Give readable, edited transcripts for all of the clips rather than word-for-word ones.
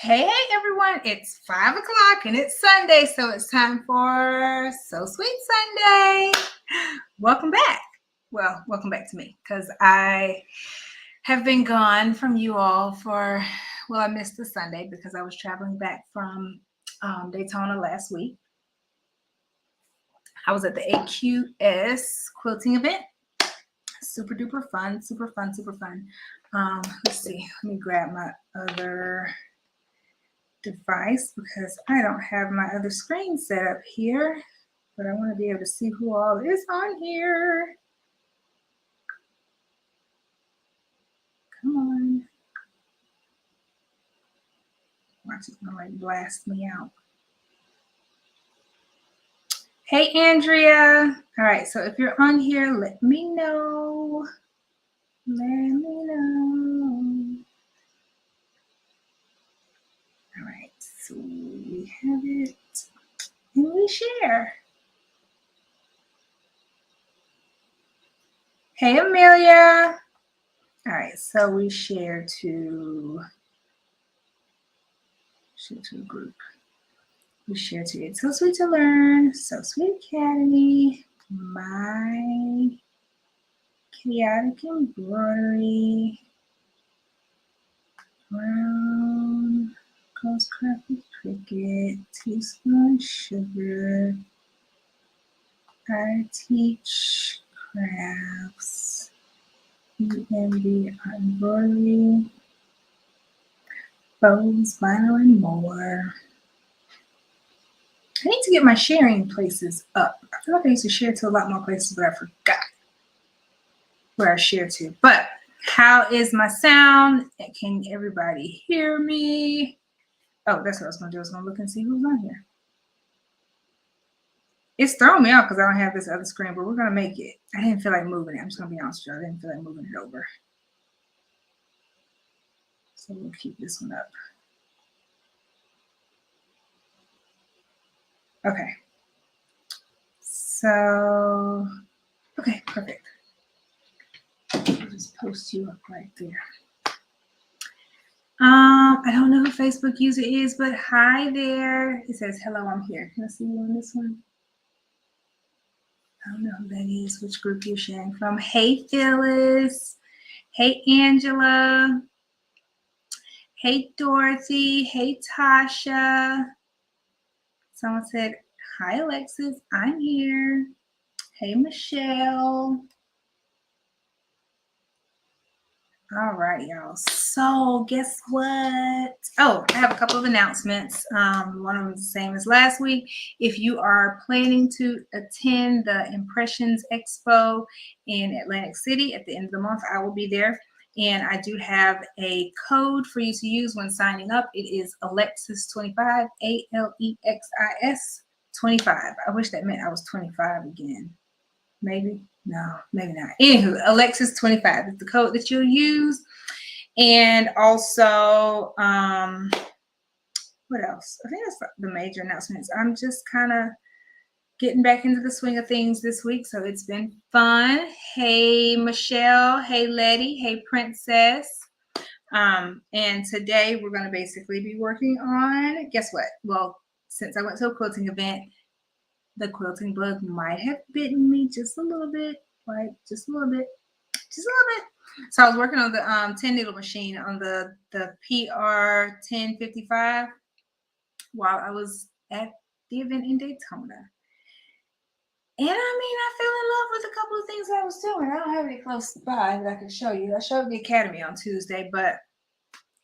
Hey everyone, it's 5 o'clock and it's Sunday, so it's time for So Sweet Sunday. Welcome back. Well, welcome back to me because I have been gone from you all I missed the Sunday because I was traveling back from Daytona last week. I was at the AQS quilting event. Super duper fun, super fun, super fun. Let's see, let me grab my other device because I don't have my other screen set up here, but I want to be able to see who all is on here. Come on. Watch, it's gonna blast me out. Hey Andrea. All right, so if you're on here, let me know. Let me know. All right, so we have it and we share. Hey Amelia. All right, so we share to a group. We share to It's So Sweet to Learn, So Sweet Academy, My Chaotic Embroidery, Brown, Ghost Crafted Cricket, Teaspoon Sugar, I Teach Crafts, EMB Embroidery, Bows, Vinyl, and more. I need to get my sharing places up. I feel like I used to share to a lot more places, but I forgot where I share to. But how is my sound? Can everybody hear me? Oh, that's what I was going to do. I was going to look and see who's on here. It's throwing me off because I don't have this other screen, but we're going to make it. I didn't feel like moving it. I'm just going to be honest with you. I didn't feel like moving it over. So we'll keep this one up. Okay. So, okay, perfect. I'll just post you up right there. I don't know who Facebook user is, but hi there. It says, hello, I'm here. Can I see you on this one? I don't know who that is, which group you're sharing from. Hey, Phyllis. Hey, Angela. Hey, Dorothy. Hey, Tasha. Someone said, hi, Alexis. I'm here. Hey, Michelle. All right, y'all. So guess what? Oh, I have a couple of announcements. One of them is the same as last week. If you are planning to attend the Impressions Expo in Atlantic City at the end of the month, I will be there. And I do have a code for you to use when signing up. It is Alexis25, ALEXIS 25. I wish that meant I was 25 again. Maybe. No, maybe not. Anywho, Alexis 25 is the code that you'll use. And also, what else? I think that's the major announcements. I'm just kind of getting back into the swing of things this week, so it's been fun. Hey, Michelle. Hey, Letty. Hey, Princess. And today we're going to basically be working on, guess what? Well, since I went to a quilting event, the quilting bug might have bitten me just a little bit, like just a little bit. So I was working on the 10 needle machine on the PR 1055 while I was at the event in Daytona. And I mean, I fell in love with a couple of things I was doing. I don't have any close by that I can show you. I showed the Academy on Tuesday, but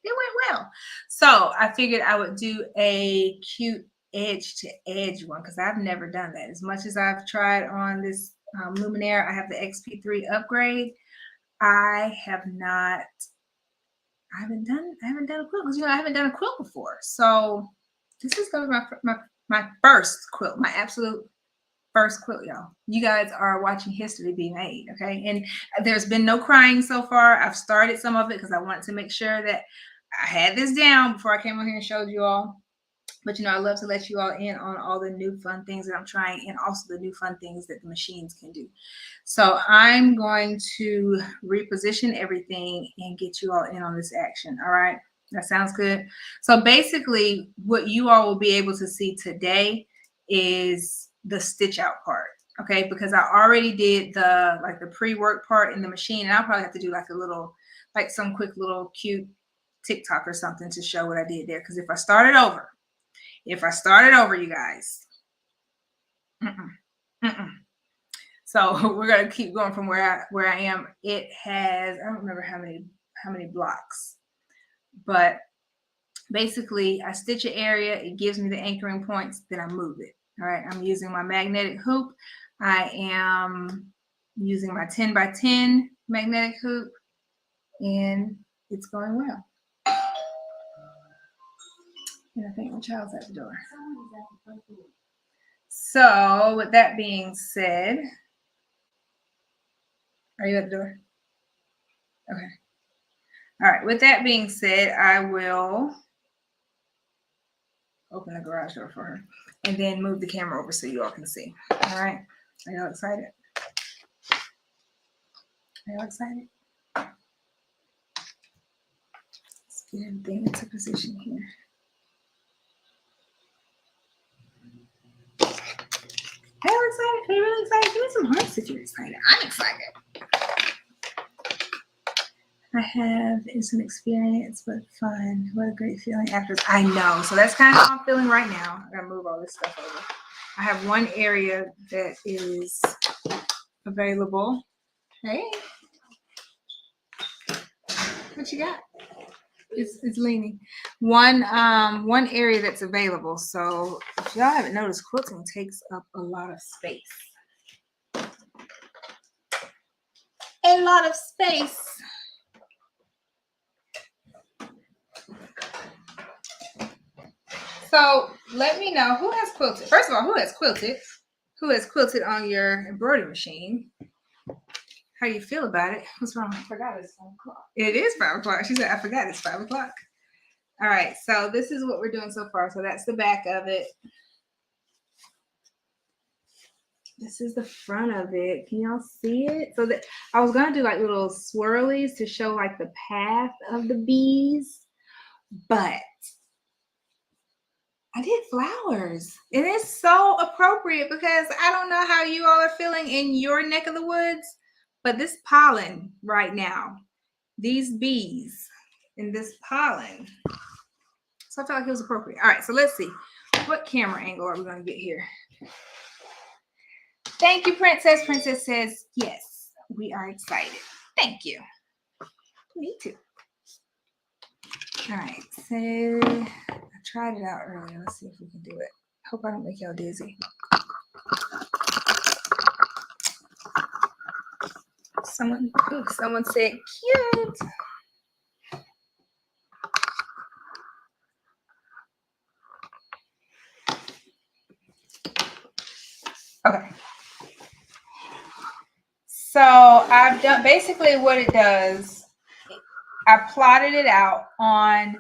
it went well. So I figured I would do a cute edge to edge one because I've never done that. As much as I've tried on this Luminaire, I have the XP3 upgrade. I haven't done a quilt because I haven't done a quilt before. So this is going to be my first quilt, my absolute first quilt, y'all. You guys are watching history be made, okay? And there's been no crying so far. I've started some of it because I wanted to make sure that I had this down before I came on here and showed you all. But, I love to let you all in on all the new fun things that I'm trying and also the new fun things that the machines can do. So I'm going to reposition everything and get you all in on this action, all right? That sounds good. So basically what you all will be able to see today is the stitch out part. Okay, because I already did the pre-work part in the machine, and I'll probably have to do like a little, like some quick little cute TikTok or something to show what I did there. Because if I started over, you guys, so we're gonna keep going from where I am. It has, I don't remember how many blocks, but basically I stitch an area, it gives me the anchoring points, then I move it. All right, I'm using my magnetic hoop. I am using my 10 by 10 magnetic hoop, and it's going well. And I think my child's at the door. So with that being said, are you at the door? Okay. All right, with that being said, I will open the garage door for her and then move the camera over so you all can see. All right, are y'all excited? Are y'all excited? Let's get everything into position here. Are y'all excited? Are you really excited? Give me some hearts if you're excited. I'm excited. I have, it's an experience, but fun. What a great feeling after. I know. So that's kind of how I'm feeling right now. I gotta move all this stuff over. I have one area that is available. Hey, what you got? It's leaning. One area that's available. So if y'all haven't noticed, quilting takes up a lot of space. A lot of space. So let me know who has quilted. First of all, who has quilted? Who has quilted on your embroidery machine? How you feel about it? What's wrong? I forgot it's 5 o'clock. It is 5 o'clock. She said, I forgot it's 5 o'clock. All right, so this is what we're doing so far. So that's the back of it. This is the front of it. Can y'all see it? So that I was gonna do like little swirlies to show like the path of the bees, but I did flowers. It is so appropriate because I don't know how you all are feeling in your neck of the woods, but this pollen right now, these bees and this pollen. So I felt like it was appropriate. All right, so let's see. What camera angle are we going to get here? Thank you, Princess. Princess says, yes, we are excited. Thank you. Me too. All right, so I tried it out earlier. Let's see if we can do it. Hope I don't make y'all dizzy. Someone said cute. Okay. So I've done basically what it does. I plotted it out on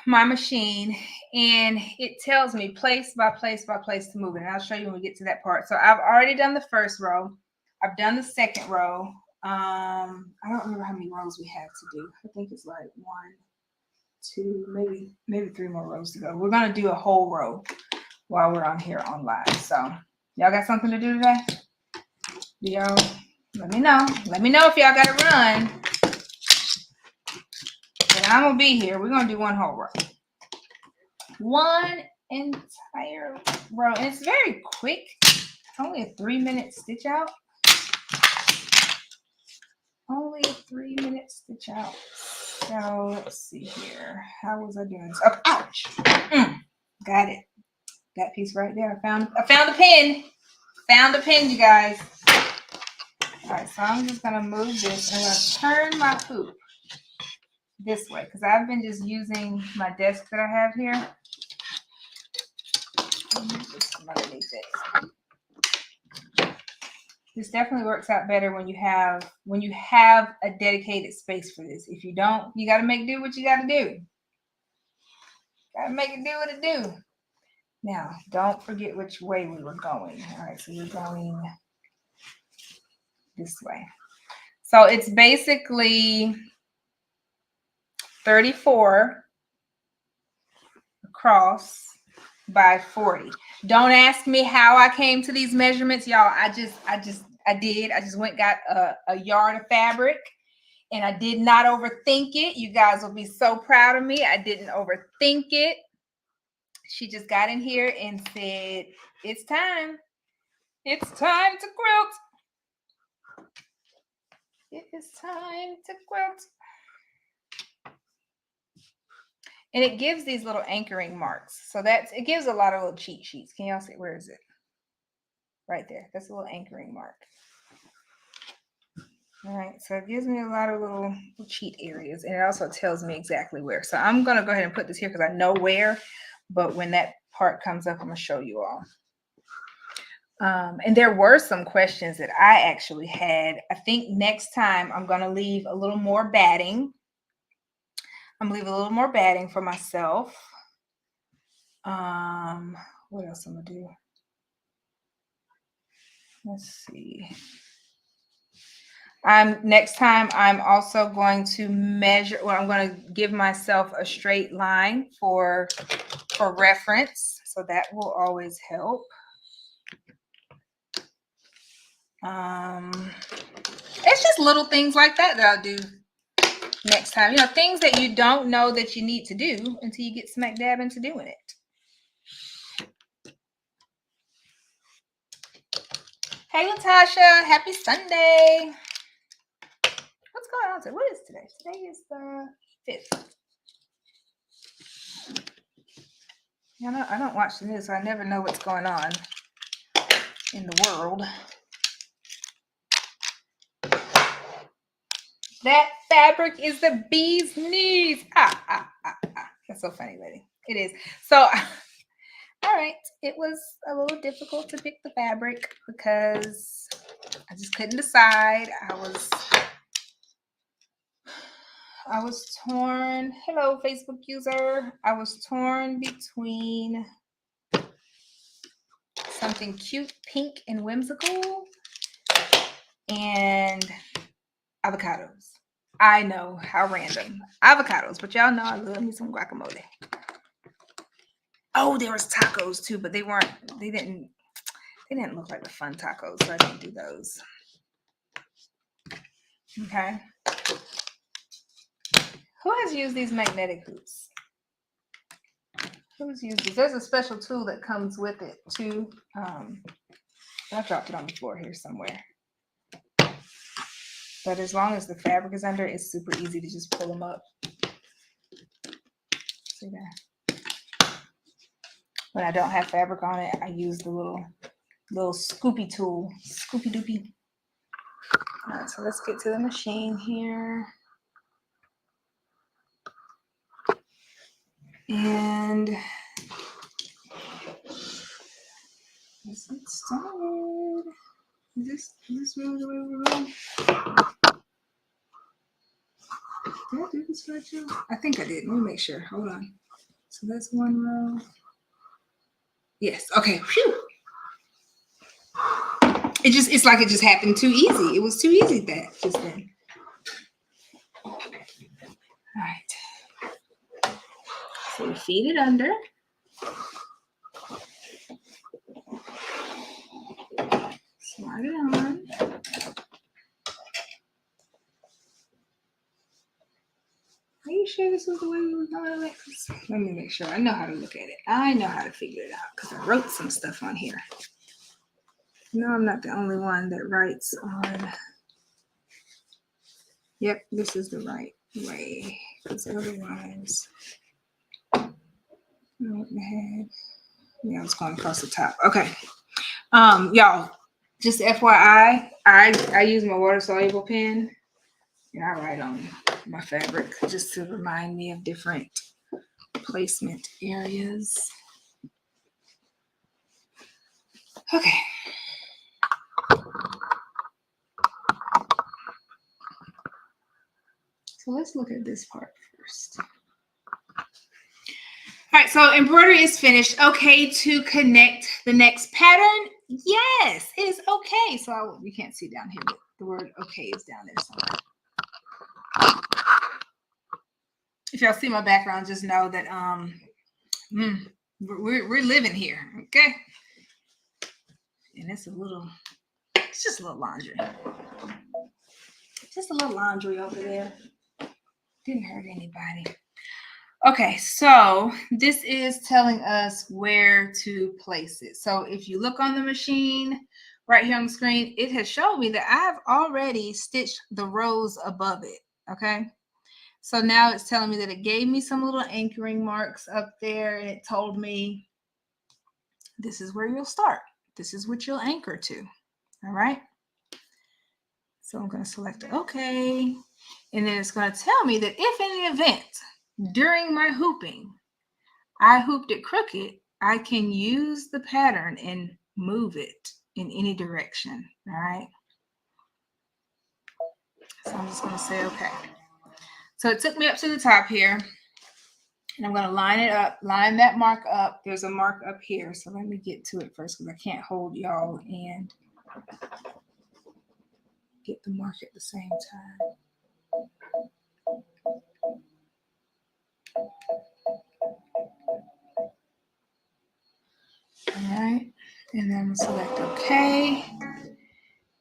my machine, and it tells me place by place by place to move it. And I'll show you when we get to that part. So I've already done the first row. I've done the second row. I don't remember how many rows we have to do. I think it's like 1, 2, maybe 3 more rows to go. We're gonna do a whole row while we're on here on live. So y'all got something to do today? Do y'all let me know? Let me know if y'all gotta run. And I'm gonna be here. We're gonna do one whole row. One entire row. And it's very quick. It's only a 3-minute stitch out. Only a 3-minute stitch out. So let's see here. How was I doing this? Oh, ouch. Got it. That piece right there. I found the pin. Found the pin, you guys. All right, so I'm just gonna move this. I'm gonna turn my hoop this way because I've been just using my desk that I have here. Underneath it. This definitely works out better when you have a dedicated space for this. If you don't, you got to make do what you got to do. Got to make it do what it do. Now, don't forget which way we were going. All right, so we're going this way. So it's basically 34 across by 40. Don't ask me how I came to these measurements, y'all. I just went got a yard of fabric, and I did not overthink it. You guys will be so proud of me. I didn't overthink it. She just got in here and said, it's time. It's time to quilt. It is time to quilt. And it gives these little anchoring marks. So it gives a lot of little cheat sheets. Can y'all see? Where is it? Right there. That's a little anchoring mark. All right. So it gives me a lot of little cheat areas. And it also tells me exactly where. So I'm going to go ahead and put this here because I know where. But when that part comes up, I'm going to show you all. And there were some questions that I actually had. I think next time I'm going to leave a little more batting. I'm going to leave a little more batting for myself. What else I'm going to do? Let's see. Next time I'm also going to measure, well, I'm going to give myself a straight line for reference. So that will always help. It's just little things like that I'll do next time. You know, things that you don't know that you need to do until you get smack dab into doing it. Hey, Latasha, happy Sunday. What's going on today? What is today? Today is the 5th. You know, I don't watch the news, so I never know what's going on in the world. That fabric is the bee's knees. That's so funny, lady. It is. So, all right. It was a little difficult to pick the fabric because I just couldn't decide. I was torn. Hello, Facebook user. I was torn between something cute, pink, and whimsical and avocados. I know, how random. Avocados, but y'all know I love me some guacamole. Oh, there was tacos too, but they didn't look like the fun tacos, so I didn't do those. Okay. Who has used these magnetic hoops? Who's used these? There's a special tool that comes with it too. I dropped it on the floor here somewhere. But as long as the fabric is under, it's super easy to just pull them up. See there? When I don't have fabric on it, I use the little scoopy tool. Scoopy doopy. All right, so let's get to the machine here. And let's get started. Is this really the way we're going? Did I do this right, Joe? I think I did. Let me make sure. Hold on. So that's one row. Yes. Okay. Phew. It's like it just happened too easy. It was too easy that just then. All right. So we feed it under. Slide it on. Are you sure this was the way we were going, Alexis? Let me make sure. I know how to look at it. I know how to figure it out because I wrote some stuff on here. No, I'm not the only one that writes on. Yep, this is the right way. Because otherwise, I wouldn't have. Yeah, I was going across the top. Okay. Y'all, just FYI, I use my water soluble pen and I write on my fabric just to remind me of different placement areas. Okay. So let's look at this part first. All right, so embroidery is finished. Okay to connect the next pattern? Yes, it is okay. So you can't see down here, but the word okay is down there somewhere. If y'all see my background, just know that we're living here, okay? And it's just a little laundry. Just a little laundry over there. Didn't hurt anybody. Okay, so this is telling us where to place it. So if you look on the machine right here on the screen, it has shown me that I've already stitched the rows above it, okay? So now it's telling me that it gave me some little anchoring marks up there, and it told me this is where you'll start. This is what you'll anchor to, all right? So I'm going to select OK, and then it's going to tell me that if in the event during my hooping, I hooped it crooked, I can use the pattern and move it in any direction, all right? So I'm just going to say OK. So it took me up to the top here, and I'm going to line it up, line that mark up. There's a mark up here, so let me get to it first because I can't hold y'all and get the mark at the same time. All right, and then I'm going to select OK.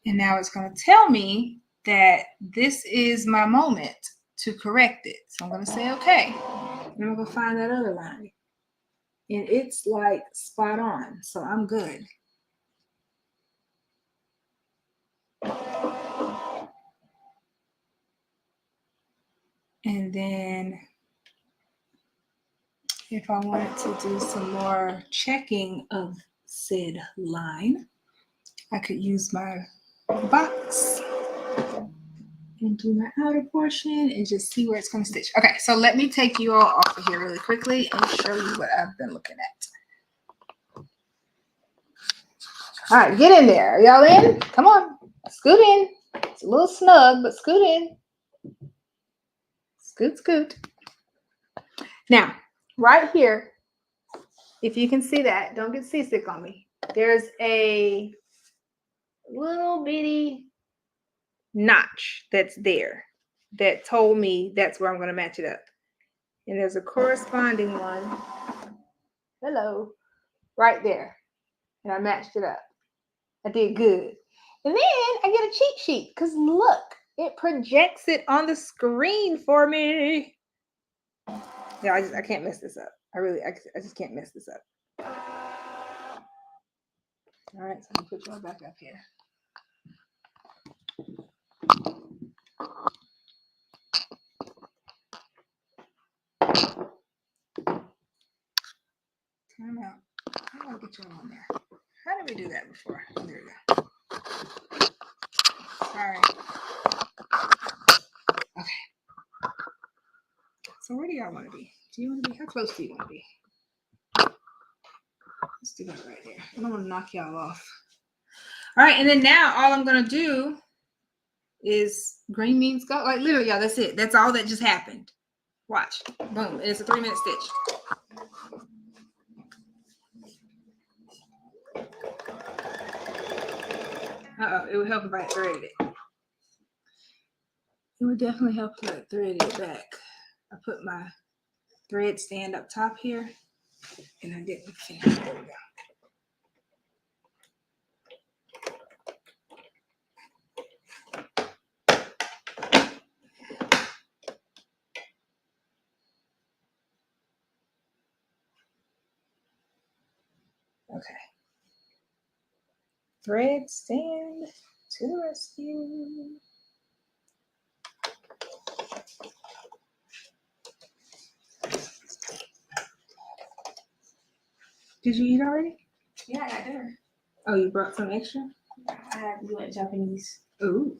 And now it's going to tell me that this is my moment to correct it. So I'm going to say OK. And I'm going to find that other line. And it's like spot on. So I'm good. And then if I wanted to do some more checking of said line, I could use my box and do my outer portion and just see where it's going to stitch. Okay, so let me take you all off of here really quickly and show you what I've been looking at. All right, get in there. Are y'all in? Come on, scoot in. It's a little snug, but scoot in. Scoot, scoot. Now, right here, if you can see that, don't get seasick on me. There's a little bitty notch that's there that told me that's where I'm going to match it up. And there's a corresponding one, hello, right there. And I matched it up. I did good. And then I get a cheat sheet because look, it projects it on the screen for me. Yeah, I can't mess this up. I just can't mess this up. All right, so I'm going to put y'all back up here. Time out. How do I get you on there? How did we do that before? There we go. All right. Okay. So where do y'all want to be? Do you want to be? How close do you want to be? Let's do that right there. I don't want to knock y'all off. All right, and then now all I'm going to do is green means go. Like literally, y'all, that's it. That's all that just happened. Watch. Boom. It's a 3-minute stitch. Uh-oh. It would help if I threaded it. It would definitely help if I threaded it back. I put my thread stand up top here, and I didn't finish. There we go. Okay. Thread stand to the rescue. Did you eat already? Yeah, I got dinner. Oh, you brought some extra? We went Japanese. Ooh.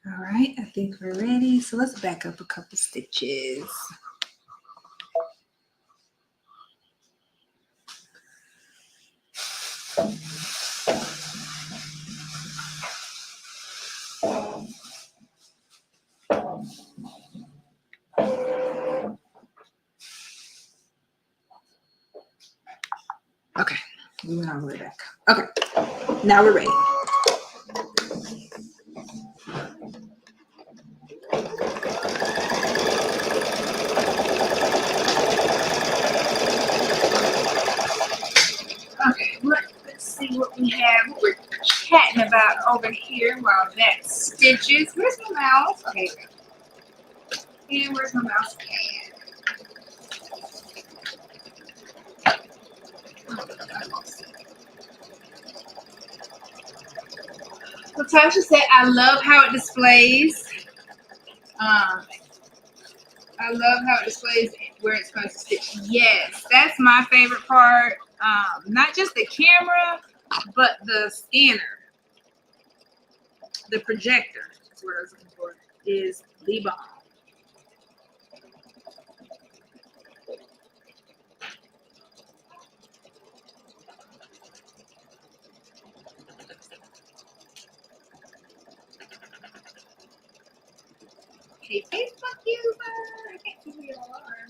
All right, I think we're ready. So let's back up a couple stitches. Okay, We went all the way back. Okay, now we're ready. Okay, let's see what we have. What we're chatting about over here while that stitches. Where's my mouse? Okay, and where's my mouse pad? So Tasha said, I love how it displays. I love how it displays where it's going to stitch. Yes, that's my favorite part. Not just the camera, but the scanner. The projector, that's what I was looking for, is the bomb. Hey, Facebook user. I can't see who you are.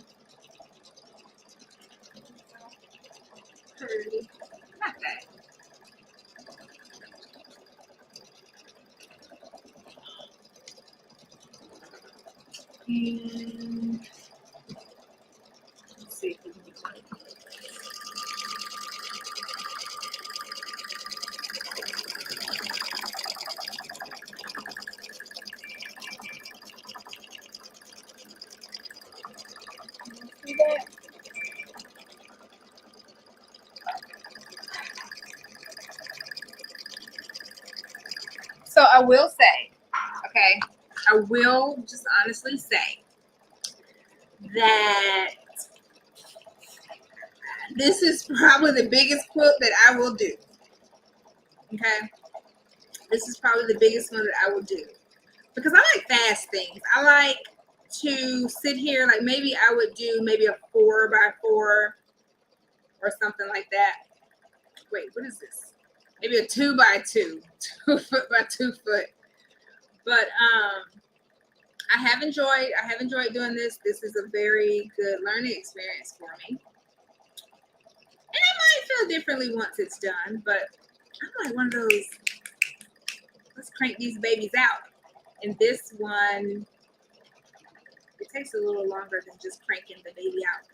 Curly. Not that. And let's see if we can do it. See that? So I will say, okay, I will just honestly say that this is probably the biggest quilt that I will do. Okay, this is probably the biggest one that I will do because I like fast things. I like to sit here, like maybe I would do maybe a 4x4 or something like that. Wait, what is this? Maybe a 2x2, 2 foot by 2 foot. But I have enjoyed doing this. This is a very good learning experience for me. And I might feel differently once it's done, but I'm like one of those, let's crank these babies out. And this one, it takes a little longer than just cranking the baby out.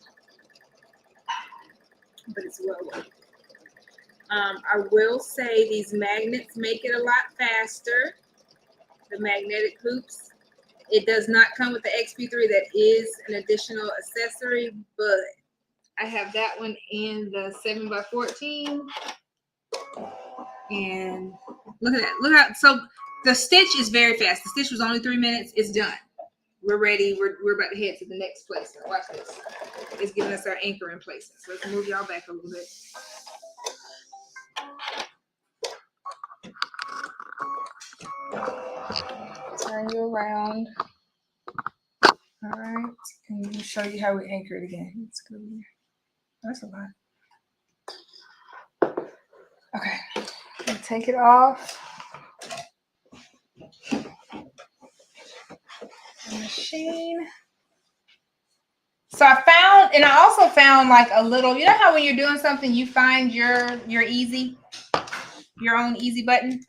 But it's well worth it. I will say these magnets make it a lot faster. The magnetic hoops. It does not come with the XP3. That is an additional accessory, but I have that one in the 7x14. And look at that. Look how, so the stitch is very fast. The stitch was only 3 minutes. It's done. We're ready. We're about to head to the next place. Now watch this. It's giving us our anchor in place. So let's move y'all back a little bit. Turn you around. All right. And we'll show you how we anchor it again. Let's go here. That's a lot. Okay. We'll take it off. The machine. So I found, and I also found like a little, you know how when you're doing something, you find your easy, your own easy button?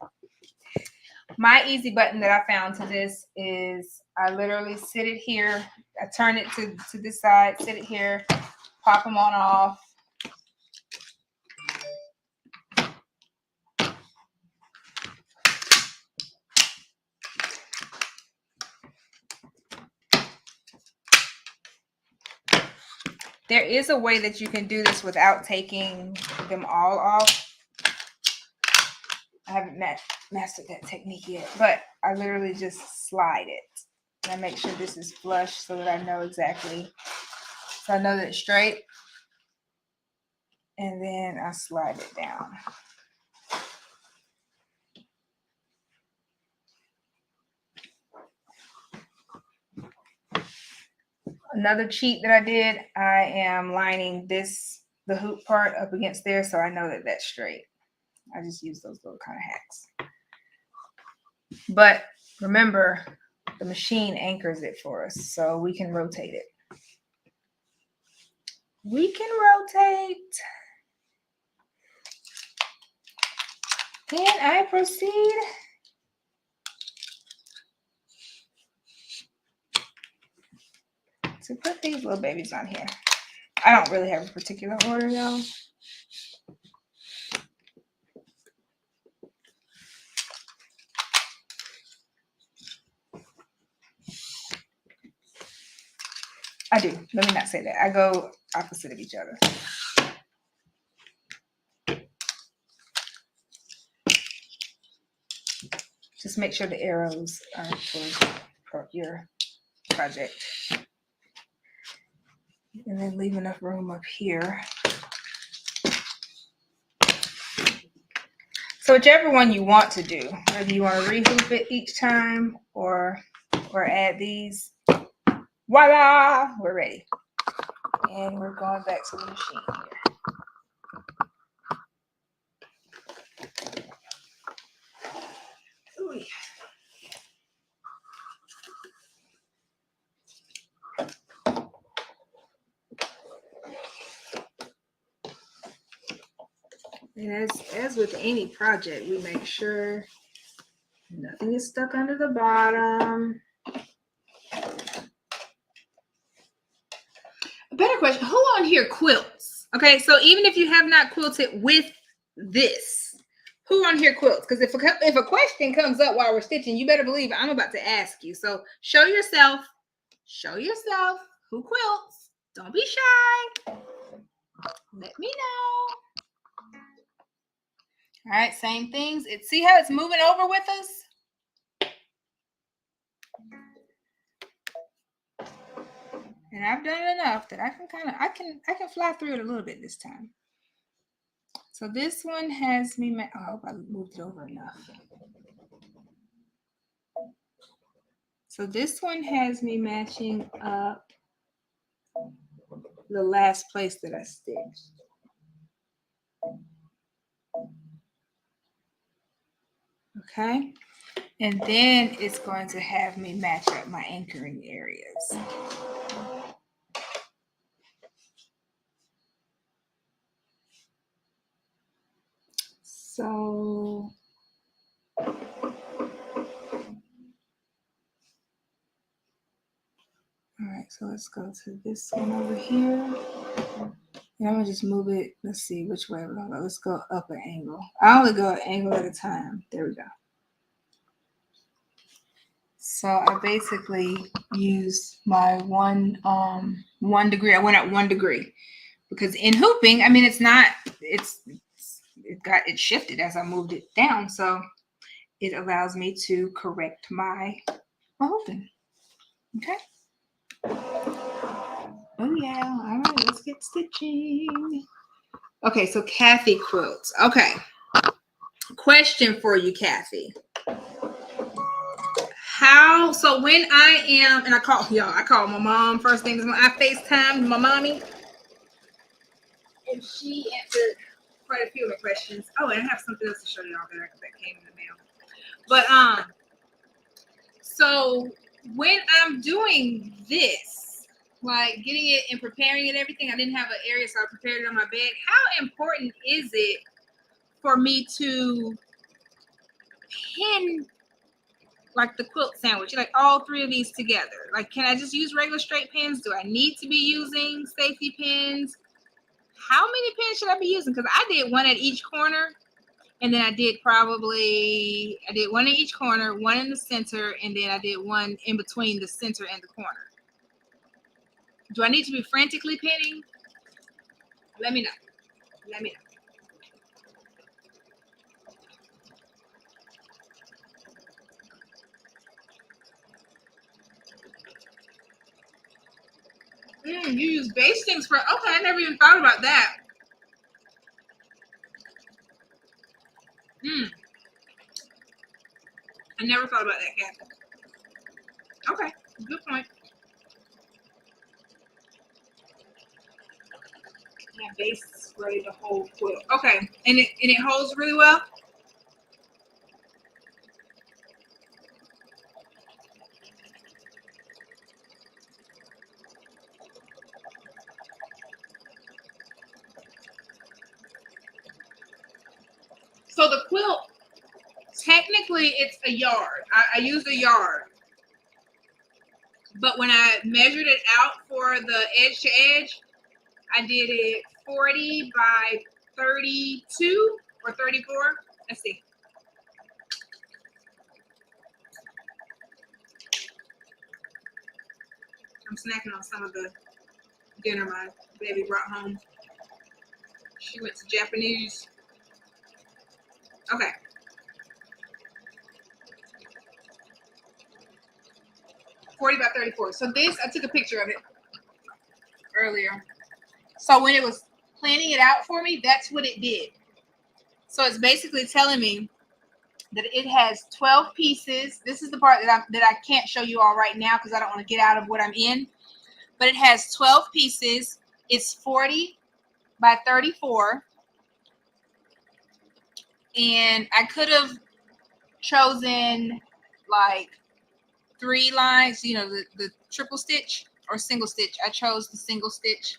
My easy button that I found to this is I literally sit it here. I turn it to this side, sit it here, pop them on off. There is a way that you can do this without taking them all off. I haven't mastered that technique yet, but I literally just slide it. And I make sure this is flush so that I know exactly. So I know that it's straight. And then I slide it down. Another cheat that I did, I am lining the hoop part up against there so I know that that's straight. I just use those little kind of hacks. But remember, the machine anchors it for us, so we can rotate it. We can rotate. Then I proceed to put these little babies on here. I don't really have a particular order, y'all. I do. Let me not say that. I go opposite of each other. Just make sure the arrows are for your project. And then leave enough room up here. So whichever one you want to do, whether you want to rehoop it each time or add these, voila, we're ready. And we're going back to the machine here. Ooh, yeah. And as with any project, we make sure nothing is stuck under the bottom. A better question, who on here quilts? Okay, so even if you have not quilted with this, who on here quilts? Because if a question comes up while we're stitching, you better believe I'm about to ask you. So show yourself who quilts. Don't be shy. Let me know. All right, same things. See how it's moving over with us? And I've done it enough that I can fly through it a little bit this time. So this one has me, I hope I moved it over enough. So this one has me matching up the last place that I stitched. Okay. And then it's going to have me match up my anchoring areas. So all right, so let's go to this one over here. And I'm gonna just move it. Let's see which way we're gonna go. Let's go up an angle. I only go an angle at a time. There we go. So I basically used my one degree. I went up 1 degree because in hooping, I mean, it shifted as I moved it down. So it allows me to correct my hooping. Okay. Oh yeah. All right, let's get stitching. Okay, so Kathy quilts. Okay. Question for you, Kathy. So when I am, and I call my mom first thing. I FaceTimed my mommy, and she answered quite a few of my questions. Oh, and I have something else to show y'all that came in the mail. But so when I'm doing this, like getting it and preparing it, everything, I didn't have an area, so I prepared it on my bed. How important is it for me to pin like the quilt sandwich, like all three of these together? Like, can I just use regular straight pins? Do I need to be using safety pins? How many pins should I be using? Because I did one at each corner, and then I did one in each corner, one in the center, and then I did one in between the center and the corner. Do I need to be frantically pinning? Let me know. Let me know. You use bastings for, okay, I never even thought about that. I never thought about that, Kathy. Okay, good point. Yeah, base spray the whole quilt. Okay, and it holds really well. So the quilt basically it's a yard. I used a yard. But when I measured it out for the edge to edge, I did it 40 by 32 or 34. Let's see. I'm snacking on some of the dinner my baby brought home. She went to Japanese. Okay. $40 by 34. So this, I took a picture of it earlier. So when it was planning it out for me, that's what it did. So it's basically telling me that it has 12 pieces. This is the part that I can't show you all right now because I don't want to get out of what I'm in. But it has 12 pieces. It's 40 by 34. And I could have chosen like 3 lines, you know, the triple stitch or single stitch. I chose the single stitch.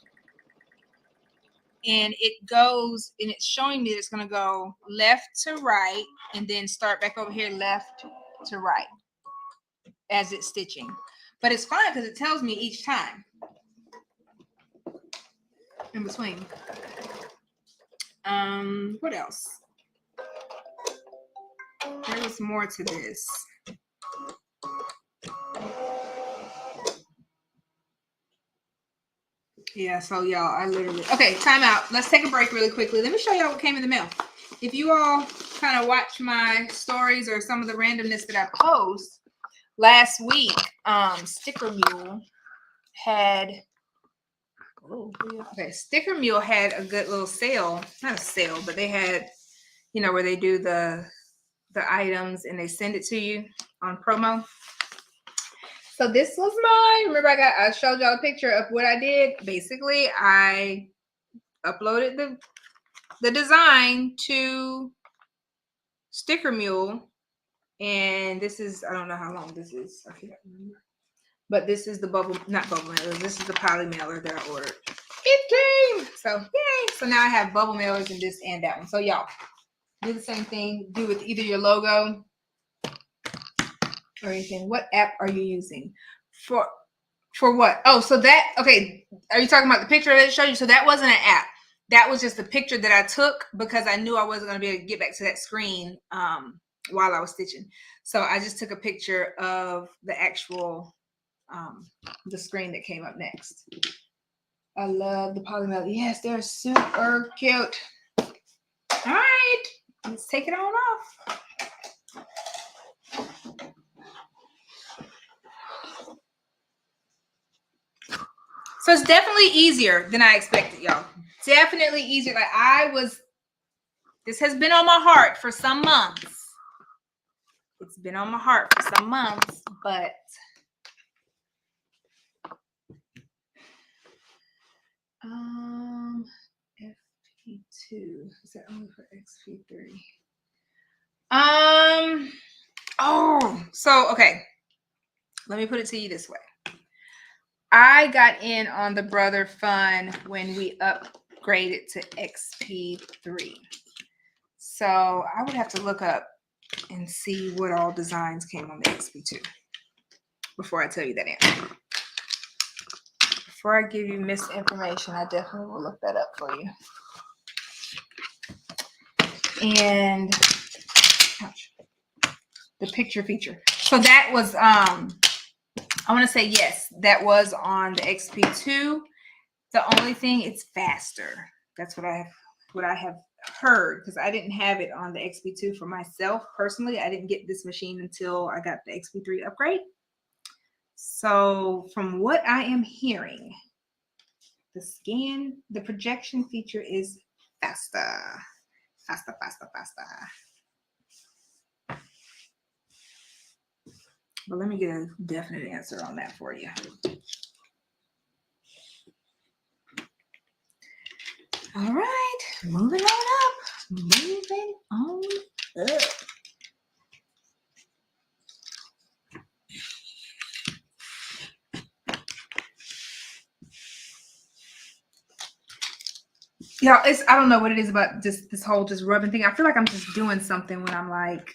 And it goes, and it's showing me that it's going to go left to right and then start back over here left to right as it's stitching. But it's fine because it tells me each time in between. What else? There was more to this. Yeah, so y'all, I literally... Okay, time out. Let's take a break really quickly. Let me show y'all what came in the mail. If you all kind of watch my stories or some of the randomness that I post, last week, Sticker Mule had... Oh, okay, Sticker Mule had a good little sale. Not a sale, but they had, you know, where they do the items and they send it to you on promo. So this was mine. Remember, I showed y'all a picture of what I did. Basically, I uploaded the design to Sticker Mule, and this is, I don't know how long this is. I can't remember. But this is the not bubble mailer. This is the poly mailer that I ordered. It came. So yay! So now I have bubble mailers in this and that one. So y'all do the same thing. Do with either your logo or anything. What app are you using for what? Oh, so that, okay. Are you talking about the picture that I showed you? So that wasn't an app. That was just a picture that I took because I knew I wasn't going to be able to get back to that screen while I was stitching. So I just took a picture of the actual the screen that came up next. I love the polymer. Yes, they're super cute. All right, let's take it on off. So it's definitely easier than I expected, y'all. Definitely easier. Like this has been on my heart for some months. It's been on my heart for some months, but FP2, is that only for XP3? So okay, let me put it to you this way. I got in on the brother fun when we upgraded to XP3. So I would have to look up and see what all designs came on the XP2 before I tell you that answer. Before I give you misinformation, I definitely will look that up for you. And ouch, the picture feature. So that was I want to say yes, that was on the XP2. The only thing, it's faster. That's what I have heard, because I didn't have it on the XP2 for myself personally. I didn't get this machine until I got the XP3 upgrade. So from what I am hearing, the projection feature is faster. Faster. But let me get a definite answer on that for you. All right, moving on up. Moving on up. Yeah, I don't know what it is about just this whole just rubbing thing. I feel like I'm just doing something when I'm like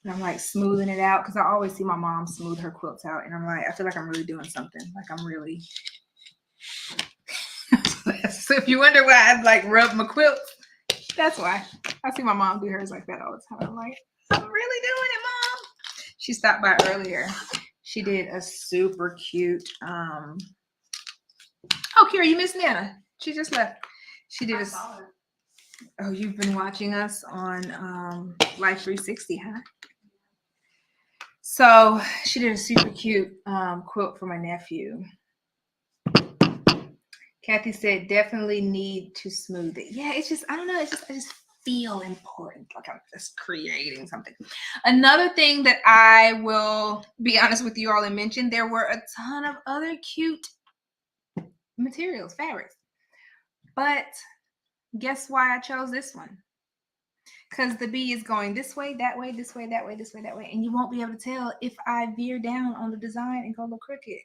And I'm like smoothing it out because I always see my mom smooth her quilts out. And I'm like, I feel like I'm really doing something. Like I'm really. So if you wonder why I like rub my quilts, that's why. I see my mom do hers like that all the time. I'm like, I'm really doing it, Mom. She stopped by earlier. She did a super cute. Oh, Kira, you missed Nana. She just left. She did a. Oh, you've been watching us on Life 360, huh? So she did a super cute quilt for my nephew. Kathy said, definitely need to smooth it. Yeah, it's just, I don't know. It's just, I just feel important. Like I'm just creating something. Another thing that I will be honest with you all and mention, there were a ton of other cute materials, fabrics. But guess why I chose this one? Because the bee is going this way, that way, this way, that way, this way, that way. And you won't be able to tell if I veer down on the design and go a little crooked.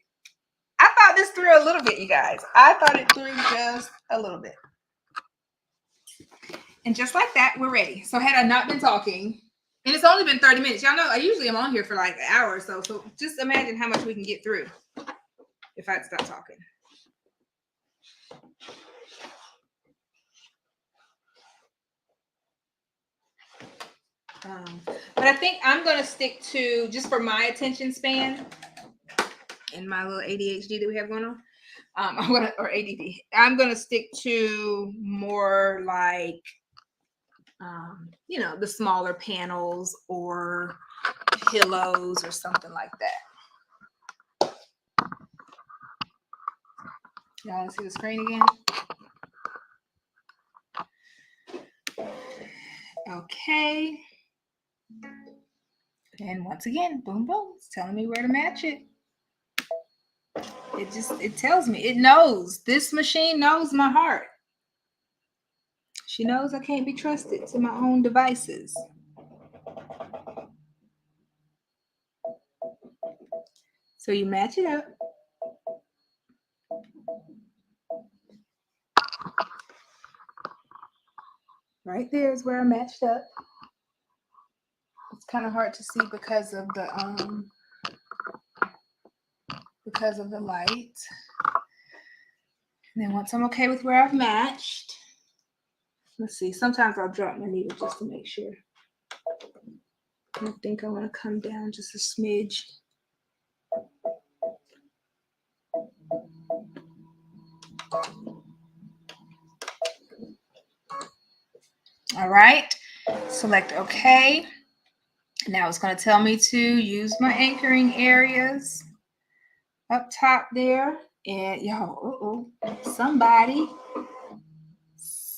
I thought this through a little bit, you guys. I thought it through just a little bit. And just like that, we're ready. So had I not been talking, and it's only been 30 minutes. Y'all know I usually am on here for like an hour or so. So just imagine how much we can get through if I'd stop talking. But I think I'm going to stick to, just for my attention span and my little ADHD that we have going on, or ADD, I'm going to stick to more like, you know, the smaller panels or pillows or something like that. Y'all want to see the screen again? Okay. And once again, boom, boom. It's telling me where to match it. It tells me. It knows. This machine knows my heart. She knows I can't be trusted to my own devices. So you match it up. Right there is where I matched up. It's kind of hard to see because of the light. And then once I'm okay with where I've matched, let's see. Sometimes I'll drop my needle just to make sure. I think I want to come down just a smidge. All right, select OK. Now it's going to tell me to use my anchoring areas up top there. And yo, somebody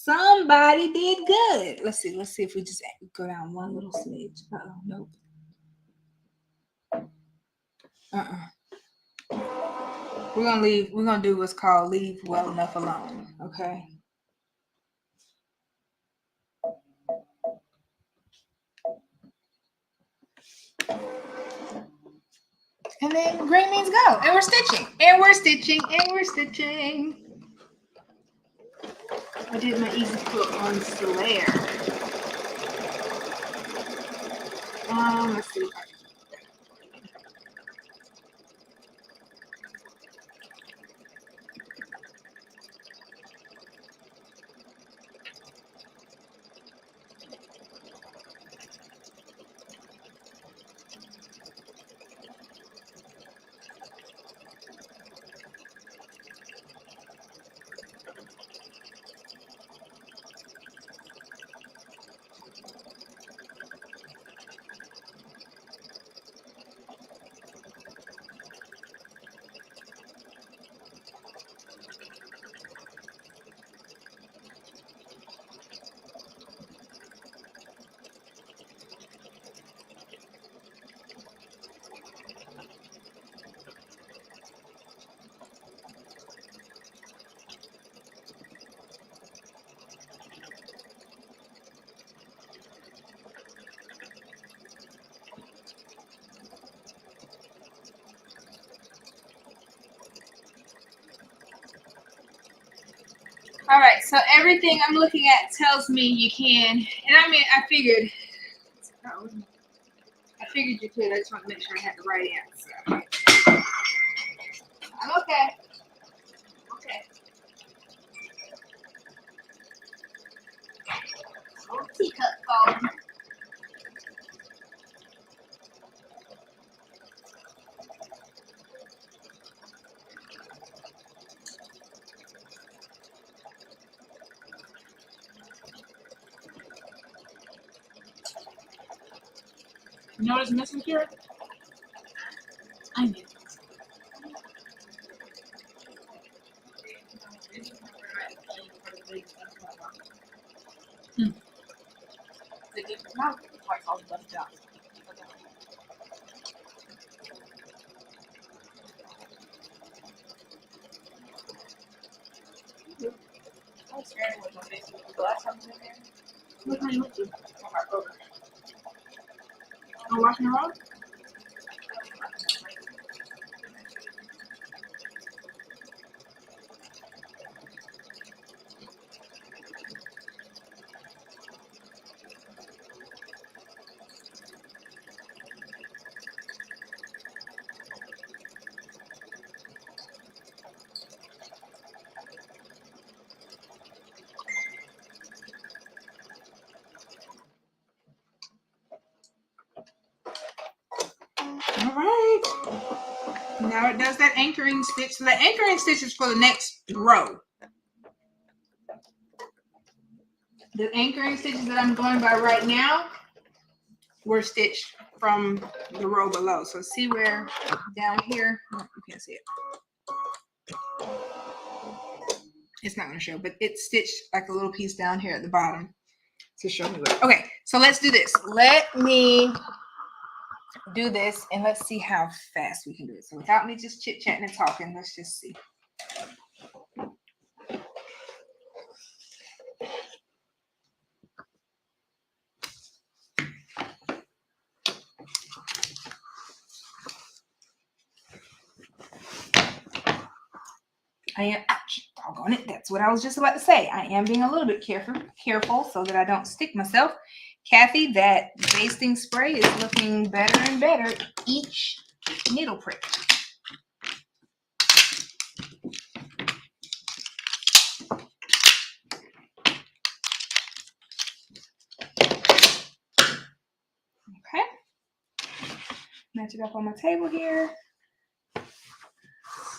did good. Let's see if we just go down one little smidge. Nope. We're gonna do what's called leave well enough alone. Okay. And then green means go. And we're stitching. And we're stitching. And we're stitching. I did my easy quilt on Slayer. Let's see. All right, so everything I'm looking at tells me you can, and I mean, I figured figured you could. I just want to make sure I had the right answer. I'm okay. Okay. Oh, teacup falling. You know what's missing here? Onion. Not quite all left out. I was scared with my face the last time I was in there. What time you went to? On my program. On Washington Road? All right. Now it does that anchoring stitch. So the anchoring stitch is for the next row. The anchoring stitches that I'm going by right now were stitched from the row below. So see where down here, oh, you can't see it. It's not going to show, but it's stitched like a little piece down here at the bottom to show me where. Okay, so let's do this. Let me do this and let's see how fast we can do it. So without me just chit-chatting and talking, let's just see. I am, ouch, doggone it. That's what I was just about to say. I am being a little bit careful so that I don't stick myself. Kathy, that basting spray is looking better and better each needle prick. Okay. Match it up on my table here.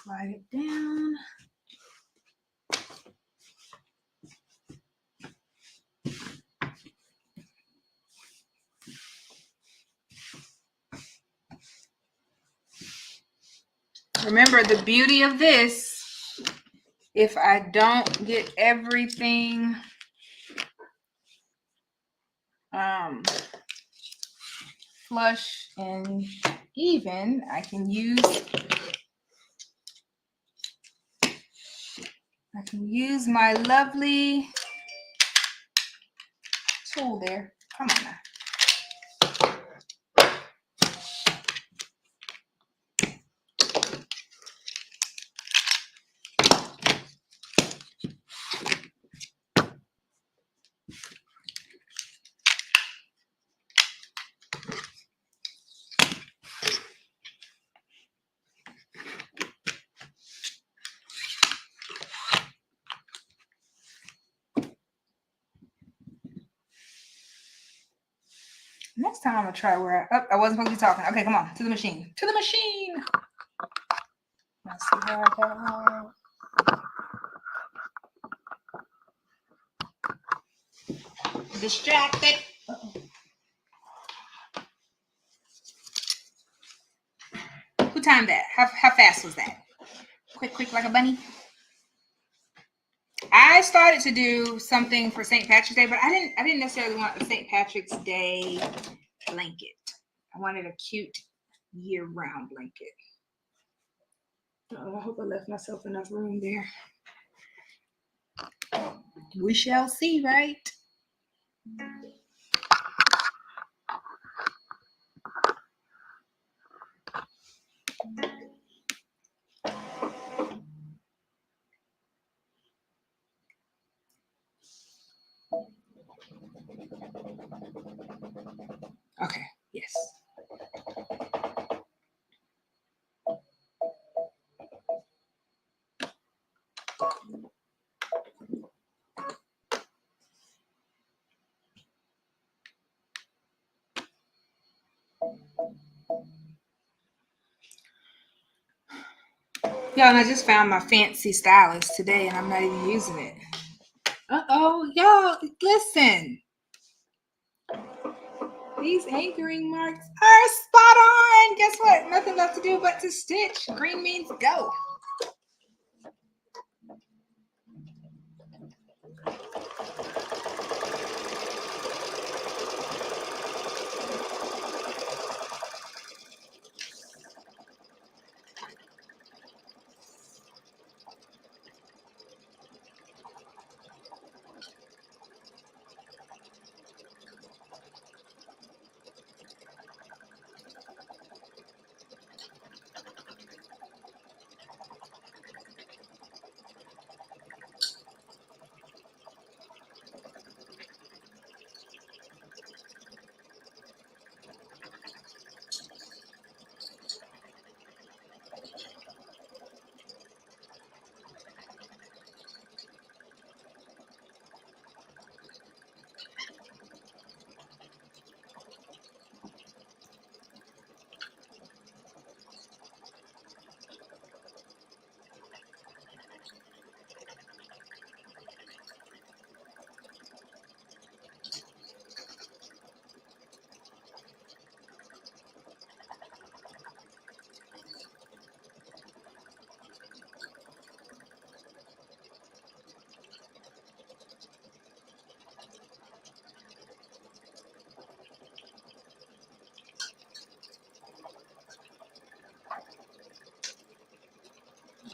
Slide it down. Remember, the beauty of this, if I don't get everything flush and even, I can use my lovely tool there. Come on now. Next time I'm gonna try where I wasn't supposed to be talking. Okay, come on, to the machine. To the machine. Let's see how I got distracted. Who timed that? How fast was that? Quick like a bunny. I started to do something for St. Patrick's Day, but I didn't necessarily want a St. Patrick's Day blanket. I wanted a cute year-round blanket. Oh, I hope I left myself enough room there. We shall see, right? Okay, yes. Yeah, and I just found my fancy stylus today, and I'm not even using it. Uh-oh, y'all, listen. These anchoring marks are spot on. Guess what? Nothing left to do but to stitch. Green means go.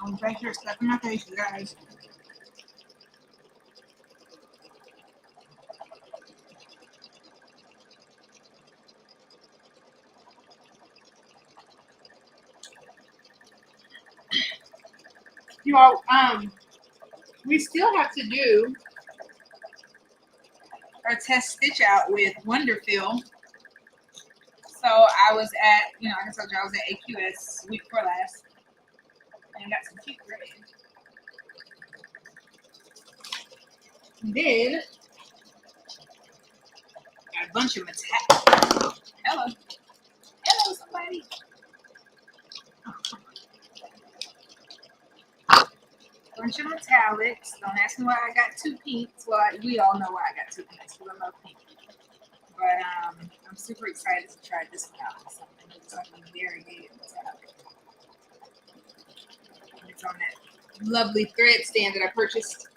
I'm back here slapping my face, you guys. You all, we still have to do our test stitch out with Wonderfill. So I was at, like I told you, I was at AQS week before last, and got some cute thread. Then got a bunch of metallic. Hello, somebody. Bunch of metallics. Don't ask me why I got two pinks. Well, we all know why I got two pinks because I love pink. But I'm super excited to try this one out. Something very good metallic. It's on that lovely thread stand that I purchased.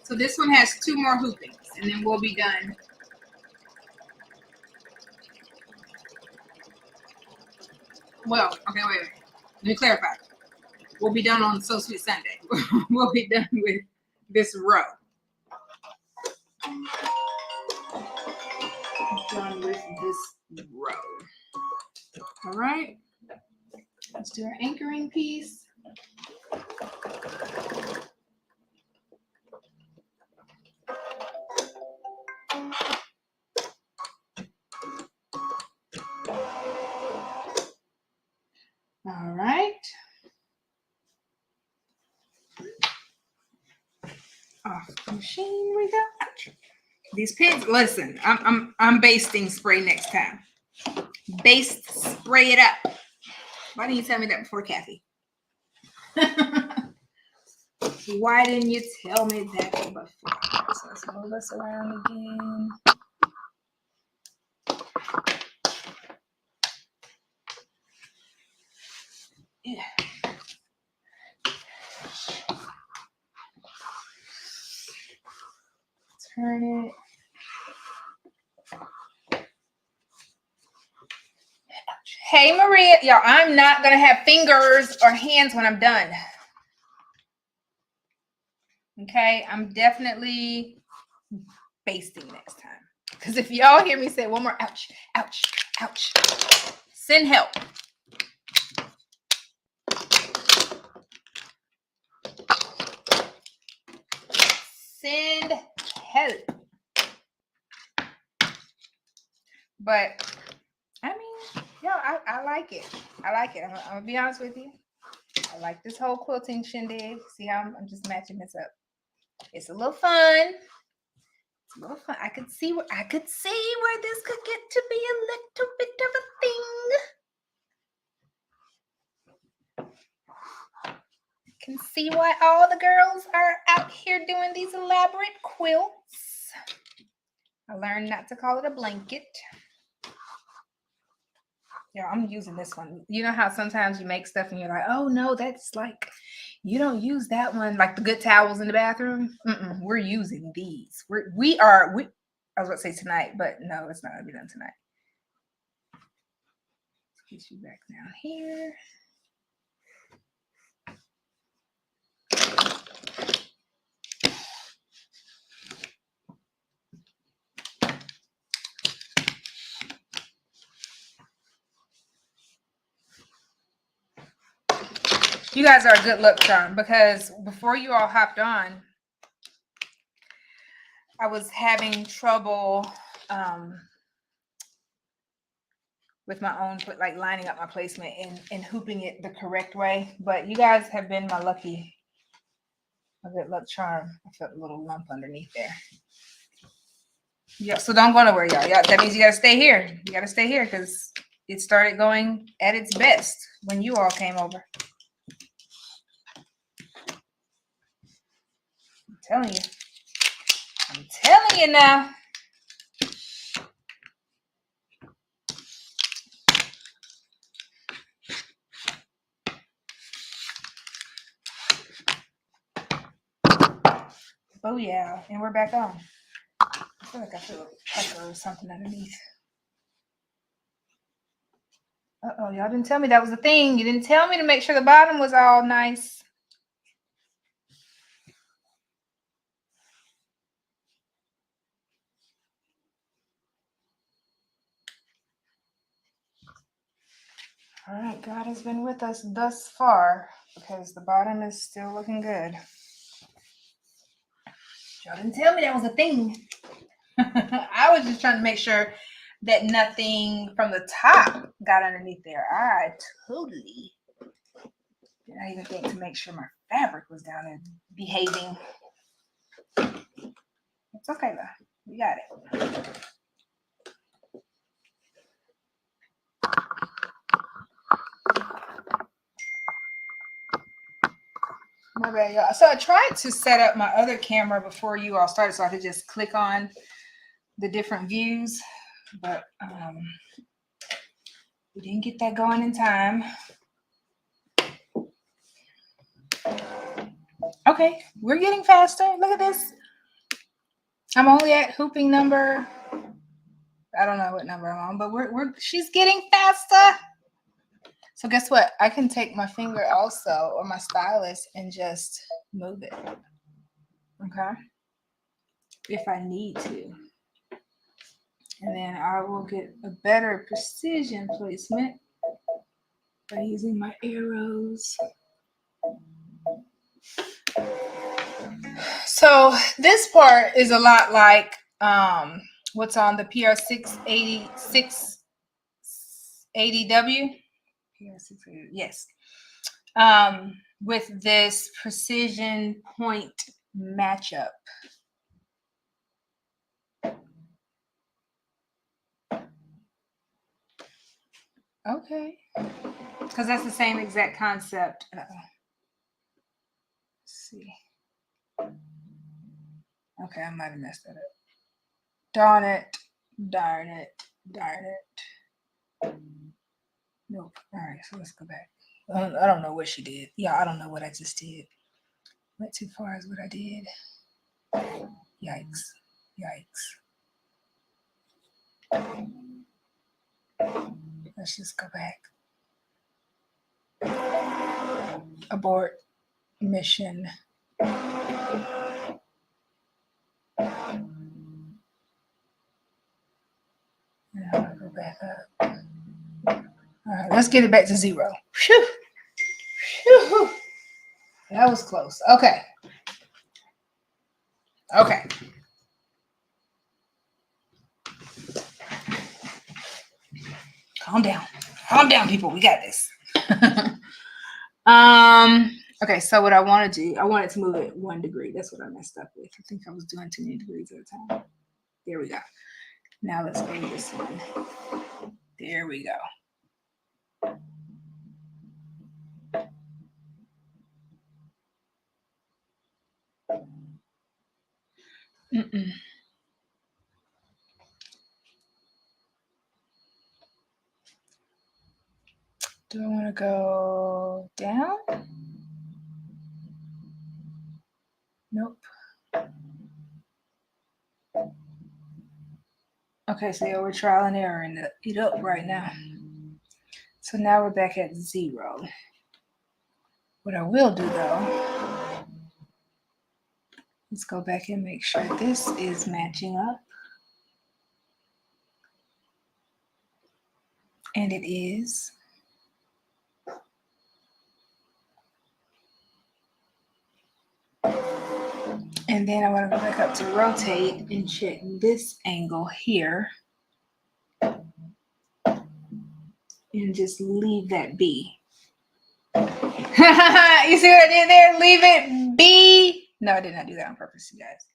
So this one has 2 more hoopings, and then we'll be done. Well, okay, wait. Let me clarify. We'll be done on So Sweet Sunday. We'll be done with this row. Done with this row. All right. Let's do our anchoring piece. All right. Off the machine we go. These pins, listen, I'm basting spray next time. Baste, spray it up. Why didn't you tell me that before, Kathy? Why didn't you tell me that before? So let's move this around again. Yeah. Turn it. Hey, Maria. Y'all, I'm not going to have fingers or hands when I'm done. Okay? I'm definitely basting next time. Because if y'all hear me say one more, ouch, ouch, ouch, send help. Send help. But I mean, I like it. I like it. I'm gonna be honest with you. I like this whole quilting shindig. See how I'm just matching this up. It's a little fun. It's a little fun. I could see where this could get to be a little bit of a thing. I can see why all the girls are out here doing these elaborate quilts. I learned not to call it a blanket. Yeah, I'm using this one. You know how sometimes you make stuff and you're like, oh no, that's like, you don't use that one, like the good towels in the bathroom. We're using these. We I was about to say tonight, but no, it's not gonna be done tonight. Let's get you back down here. You guys are a good luck charm, because before you all hopped on, I was having trouble with my own, like lining up my placement and hooping it the correct way. But you guys have been my good luck charm. I felt a little lump underneath there. Yeah, so don't go nowhere, y'all. That means you gotta stay here. You gotta stay here because it started going at its best when you all came over. I'm telling you now. Oh yeah, and we're back on. I feel like I feel a pucker or something underneath. Uh-oh, y'all didn't tell me that was a thing. You didn't tell me to make sure the bottom was all nice. All right, God has been with us thus far because the bottom is still looking good. Y'all didn't tell me that was a thing. I was just trying to make sure that nothing from the top got underneath there. I totally did not even think to make sure my fabric was down there behaving. It's okay though. We got it. My bad, y'all. So I tried to set up my other camera before you all started so I could just click on the different views, but we didn't get that going in time. Okay, we're getting faster. Look at this. I'm only at hooping number, I don't know what number I'm on, but she's getting faster. So guess what? I can take my finger also, or my stylus, and just move it. Okay. If I need to. And then I will get a better precision placement by using my arrows. So this part is a lot like what's on the PR680W. PR680, yes. With this precision point matchup. Okay. Because that's the same exact concept. Let's see. Okay, I might have messed that up. Darn it. Nope. All right, so let's go back. I don't know what she did. Yeah, I don't know what I just did. Went too far is what I did. Yikes. Let's just go back. Abort mission. And I'm gonna go back up. All right, let's get it back to 0. Whew. That was close. Okay. Calm down, people. We got this. Okay, so what I want to do, I wanted to move it 1 degree. That's what I messed up with. I think I was doing too many degrees at a time. There we go. Now let's go to this one. There we go. Do I want to go down? Nope. Okay, so yeah, we're trial and error it up right now. So now we're back at 0. What I will do though, let's go back and make sure this is matching up. And it is. And then I want to go back up to rotate and check this angle here. And just leave that be. You see what I did there? Leave it be. No, I did not do that on purpose, you guys.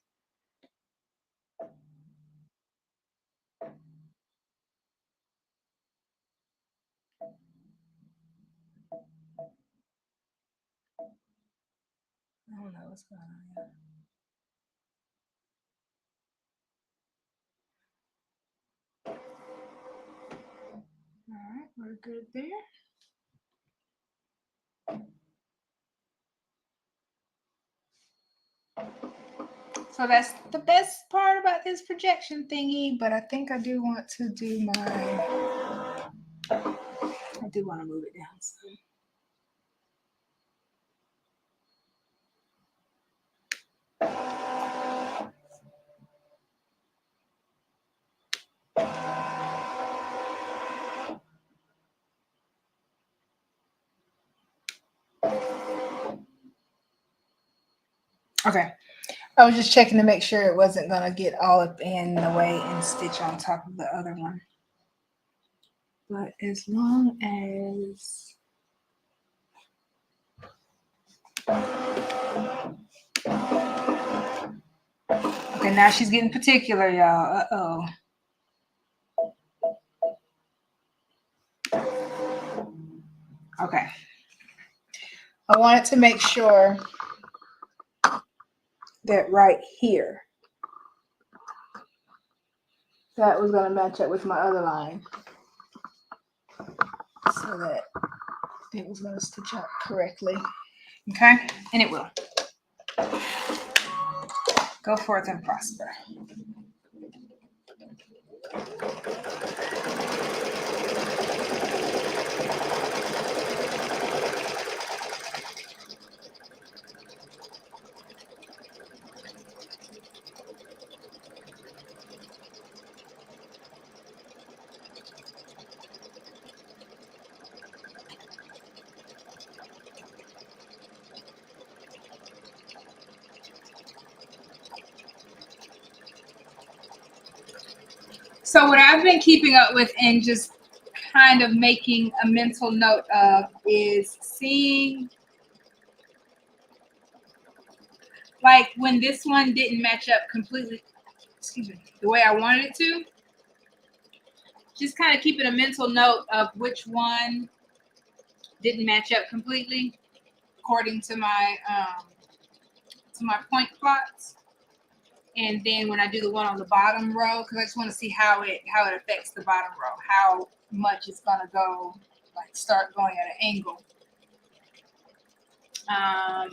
I don't know what's going on here. All right, we're good there. So that's the best part about this projection thingy, but I think I do want to do I do want to move it down. So. Okay, I was just checking to make sure it wasn't going to get all up in the way and stitch on top of the other one. But as long as... Okay, now she's getting particular, y'all. Uh-oh. Okay. I wanted to make sure that right here, that was going to match up with my other line so that it was going to stitch out correctly. Okay, and it will. Go forth and prosper. So what I've been keeping up with and just kind of making a mental note of is seeing, like when this one didn't match up completely, excuse me, the way I wanted it to, just kind of keeping a mental note of which one didn't match up completely according to my point plots. And then when I do the one on the bottom row, because I just want to see how it affects the bottom row, how much it's gonna go, like start going at an angle.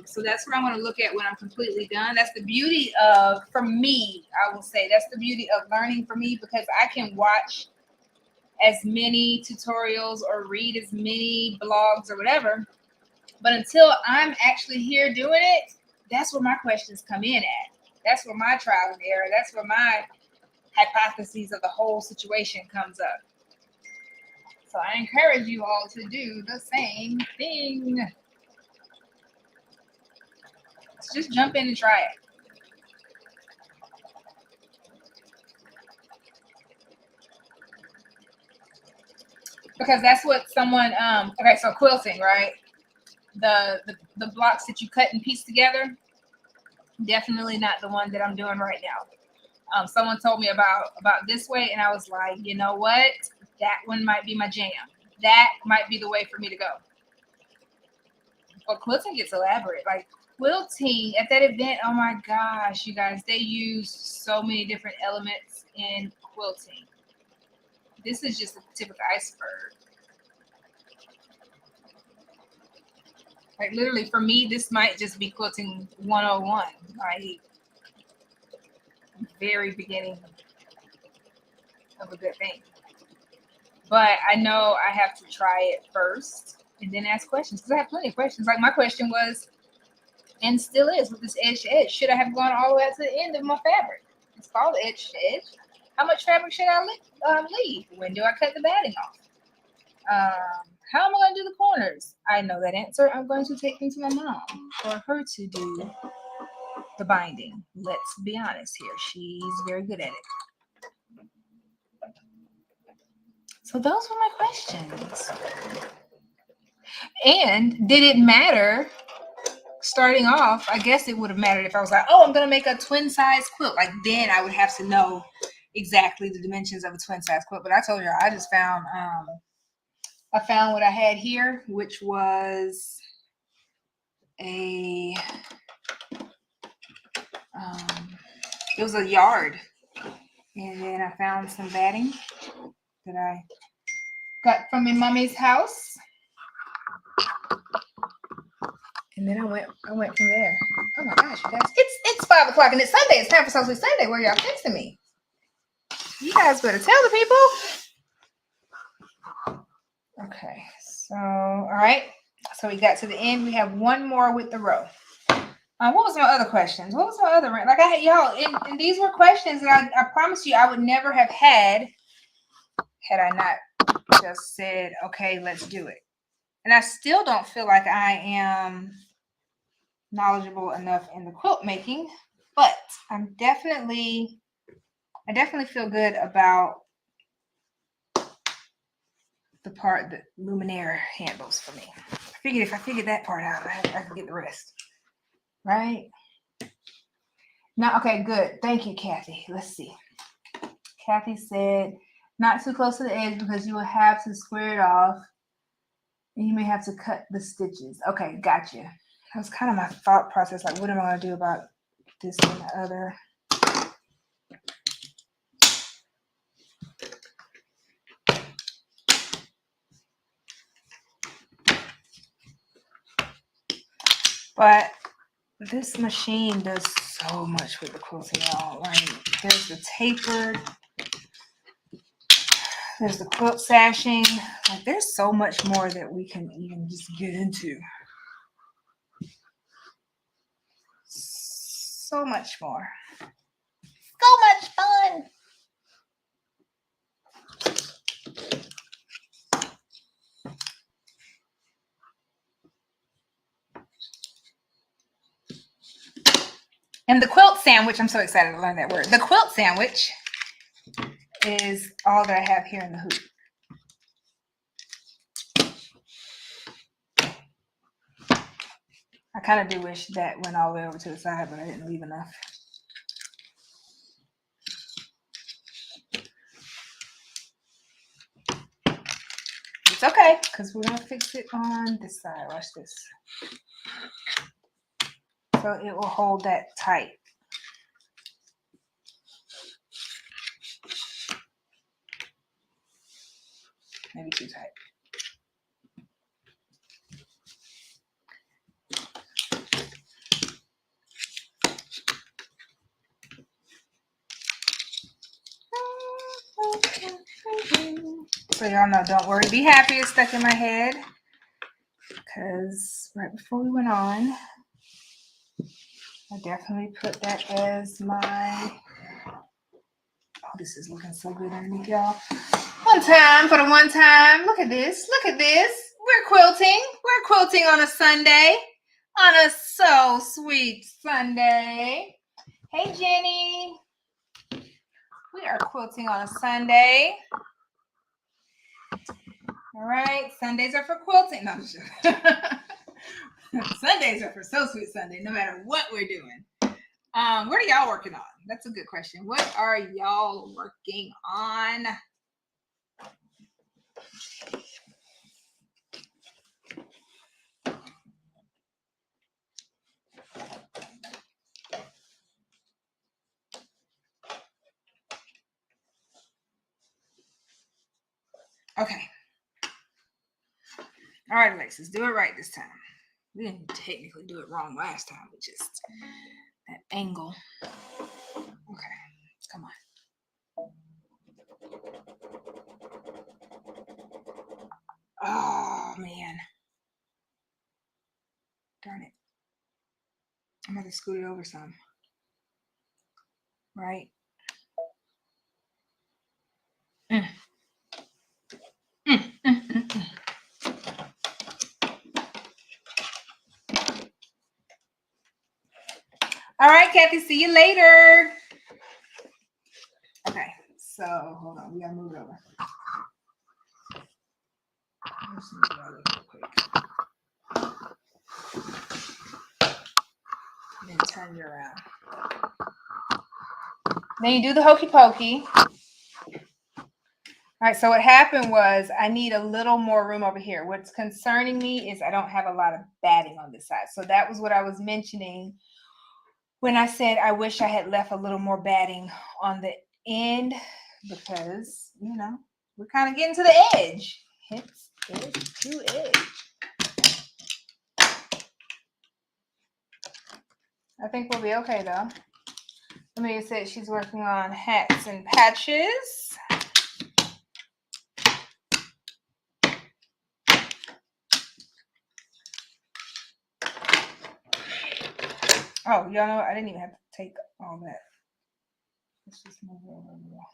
So that's where I'm gonna look at when I'm completely done. That's the beauty of, for me, I will say, that's the beauty of learning for me, because I can watch as many tutorials or read as many blogs or whatever, but until I'm actually here doing it, that's where my questions come in at. That's where my trial and error, that's where my hypotheses of the whole situation comes up. So I encourage you all to do the same thing. So just jump in and try it. Because that's what someone, okay, so quilting, right? The blocks that you cut and piece together, definitely not the one that I'm doing right now. Someone told me about this way, and I was like, you know what? That one might be my jam. That might be the way for me to go. Or quilting gets elaborate. Like quilting at that event, oh my gosh, you guys, they used so many different elements in quilting. This is just the tip of the iceberg. Like literally for me, this might just be quilting 101. Like very beginning of a good thing. But I know I have to try it first and then ask questions because I have plenty of questions. Like my question was, and still is, with this edge to edge, should I have gone all the way out to the end of my fabric? It's called edge to edge. How much fabric should I leave? When do I cut the batting off? How am I going to do the corners? I know that answer. I'm going to take them to my mom for her to do the binding. Let's be honest here. She's very good at it. So those were my questions. And did it matter starting off? I guess it would have mattered if I was like, oh, I'm going to make a twin size quilt. Like then I would have to know exactly the dimensions of a twin size quilt. But I told you, I just found, I found what I had here, which was it was a yard. And then I found some batting that I got from my mommy's house. And then I went from there. Oh my gosh, you guys. It's 5 o'clock and it's Sunday. It's time for So Sweet Sunday. Where y'all texting me? You guys better tell the people. Okay, so all right. So we got to the end. We have one more with the row. What was my other questions? What was my other like I had y'all and these were questions that I promise you I would never have had I not just said, okay, let's do it. And I still don't feel like I am knowledgeable enough in the quilt making, but I definitely feel good about the part that Luminaire handles for me. I figured if I figured that part out, I could get the rest. Right? Now, okay, good. Thank you, Kathy. Let's see. Kathy said, not too close to the edge because you will have to square it off and you may have to cut the stitches. Okay, gotcha. That was kind of my thought process. Like, what am I going to do about this and the other? But this machine does so much with the quilting, y'all. Like, there's the tapered, there's the quilt sashing. Like, there's so much more that we can even just get into. So much more. So much fun. And the quilt sandwich, I'm so excited to learn that word. The quilt sandwich is all that I have here in the hoop. I kind of do wish that went all the way over to the side, but I didn't leave enough. It's okay, because we're going to fix it on this side. Watch this. So it will hold that tight. Maybe too tight. So y'all know, don't worry, be happy it's stuck in my head. Because right before we went on, I definitely put that as my, oh, this is looking so good underneath, y'all. One time for the one time. Look at this. Look at this. We're quilting. We're quilting on a Sunday. On a So Sweet Sunday. Hey, Jenny. We are quilting on a Sunday. All right. Sundays are for quilting. No, Sundays are for So Sweet Sunday, no matter what we're doing. What are y'all working on? That's a good question. What are y'all working on? Okay. All right, Alexis, do it right this time. We didn't technically do it wrong last time, but just that angle. Okay, come on. Oh, man. Darn it. I'm going to scoot it over some. Right? Mm. Mm, mm, mm, mm. All right, Kathy, see you later. Okay, so hold on. We got to move it over. Let's move it over real quick. Then turn it around. Then you do the hokey pokey. All right, so what happened was I need a little more room over here. What's concerning me is I don't have a lot of batting on this side. So that was what I was mentioning when I said I wish I had left a little more batting on the end because, you know, we're kind of getting to the edge. Hence, edge to edge. I think we'll be okay, though. Amelia said she's working on hats and patches. Oh, y'all know what? I didn't even have to take all that. Let's just move it over a little.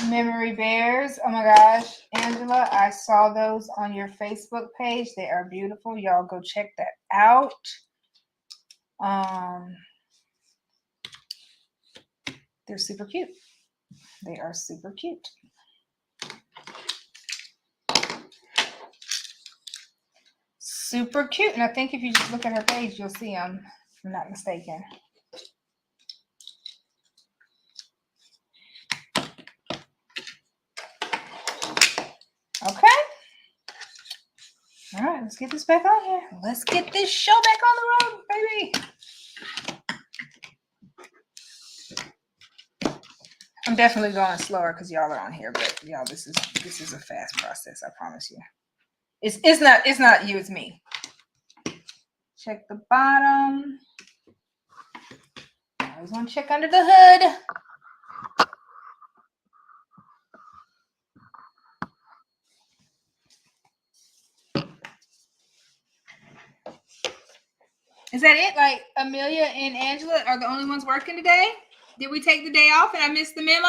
Memory bears. Oh my gosh, Angela, I saw those on your Facebook page. They are beautiful. Y'all go check that out. They're super cute. They are super cute. Super cute. And I think if you just look at her page, you'll see them, if I'm not mistaken. Okay. All right, let's get this back on here. Let's get this show back on the road, baby. I'm definitely going slower because y'all are on here, but y'all, this is a fast process. I promise you. It's not you, it's me. Check the bottom. I always want to check under the hood. Is that it? Like Amelia and Angela are the only ones working today? Did we take the day off and I missed the memo?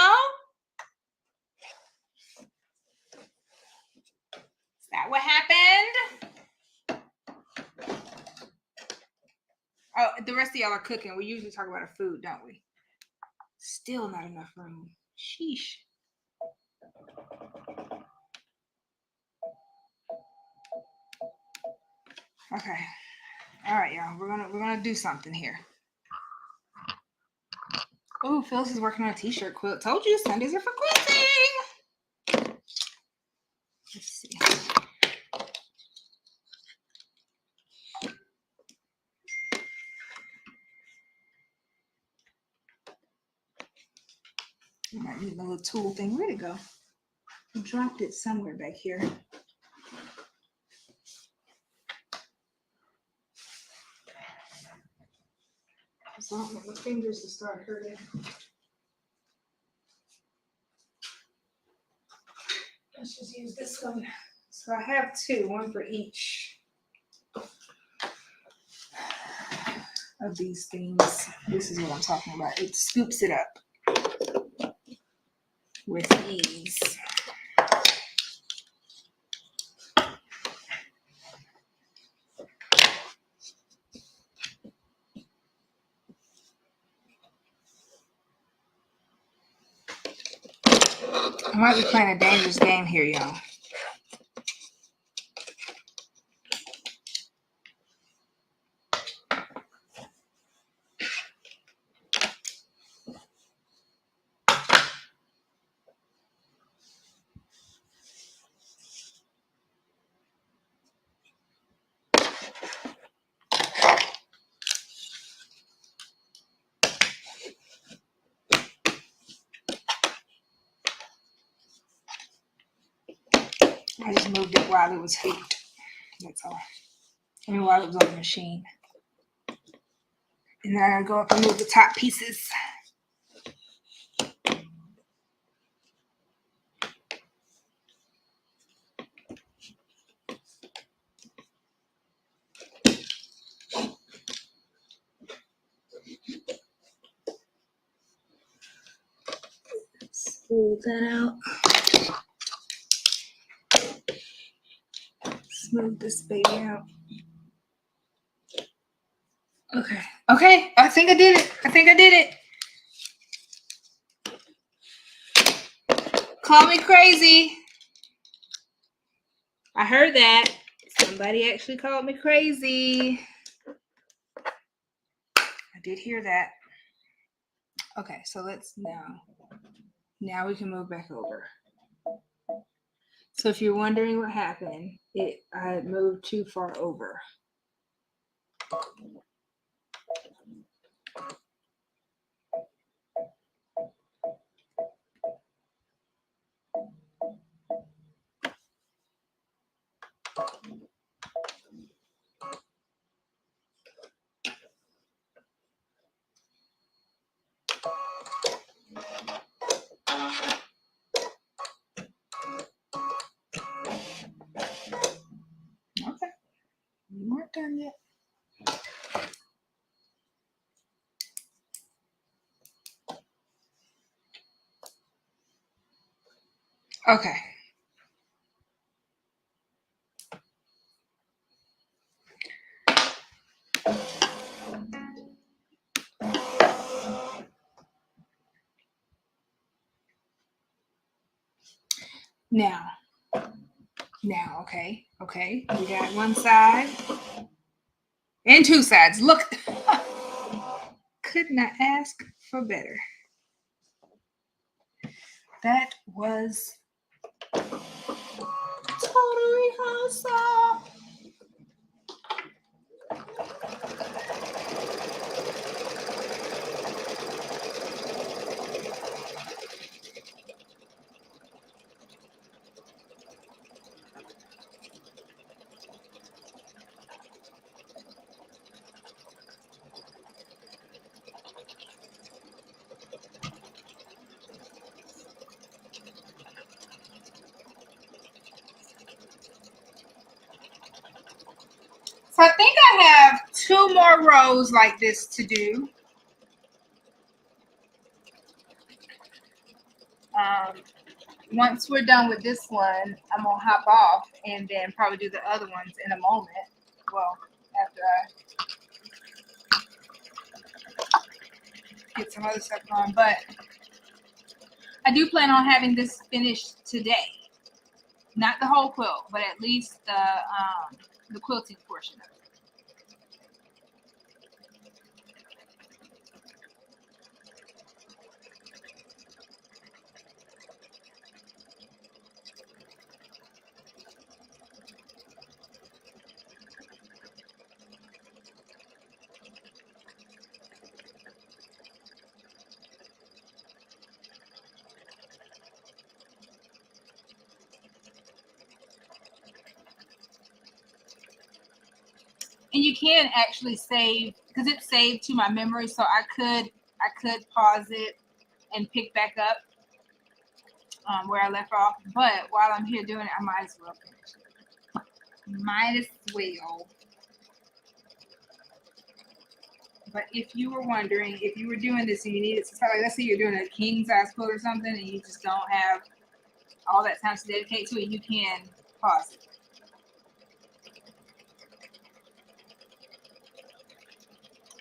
Is that what happened? Oh, the rest of y'all are cooking. We usually talk about our food, don't we? Still not enough room. Sheesh. Okay. All right, y'all. We're gonna do something here. Oh, Phyllis is working on a t-shirt quilt. Told you Sundays are for quilting. Let's see. I might need a little tool thing. Where'd it go? I dropped it somewhere back here. So I don't want my fingers to start hurting. Let's just use this one. So I have two, one for each of these things. This is what I'm talking about. It scoops it up with ease. I might be playing a dangerous game here, y'all. I just moved it while it was heat. That's all. I mean, while it was on the machine. And then I go up and move the top pieces. Smooth that out. Smooth this baby out. Okay. Okay. I think I did it. I think I did it. Call me crazy. I heard that. Somebody actually called me crazy. I did hear that. Okay, so let's now we can move back over. So if you're wondering what happened, I moved too far over. Okay, you weren't done yet. Okay. Now, okay. We got one side and two sides. Look, could not ask for better. That was totally awesome. So I think I have 2 more rows like this to do. Once we're done with this one, I'm gonna hop off and then probably do the other ones in a moment. Well, after I get some other stuff on, but I do plan on having this finished today. Not the whole quilt, but at least the quilting portion of it. And you can actually save, because it's saved to my memory, so I could pause it and pick back up where I left off. But while I'm here doing it, I might as well finish it. Might as well. But if you were wondering, if you were doing this and you needed to, like, let's say you're doing a king size quilt or something and you just don't have all that time to dedicate to it, you can pause it.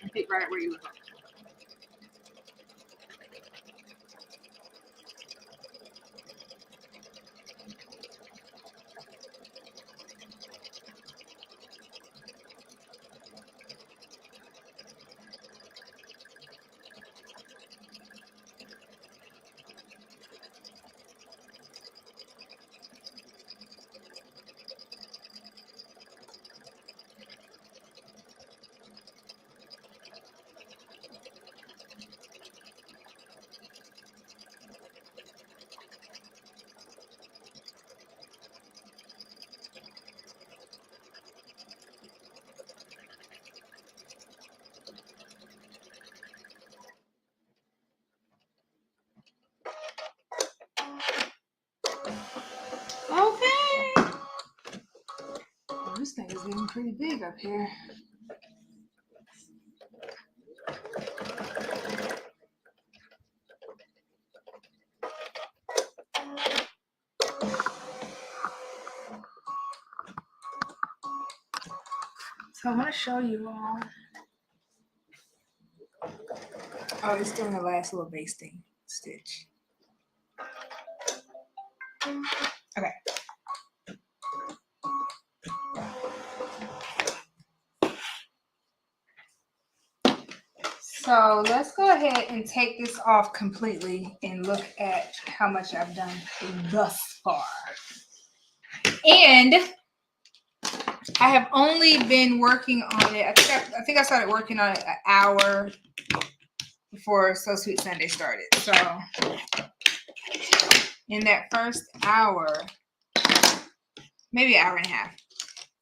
And pick right where you look. this thing is getting pretty big up here. So I want to show you all. Oh, it's doing the last little basting stitch. Okay. So let's go ahead and take this off completely and look at how much I've done thus far. And I have only been working on it. I think I started working on it an hour before So Sweet Sunday started. So in that first hour, maybe an hour and a half.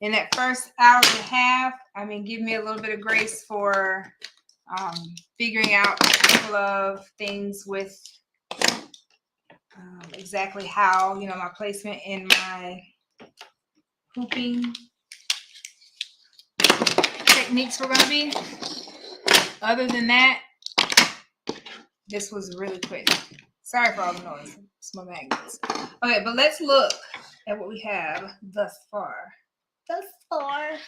In that first hour and a half, I mean, give me a little bit of grace for figuring out a couple of things with exactly how, you know, my placement in my hooping techniques were going to be. Other than that, this was really quick. Sorry for all the noise. It's my magnets. Okay, but let's look at what we have thus far. Thus far.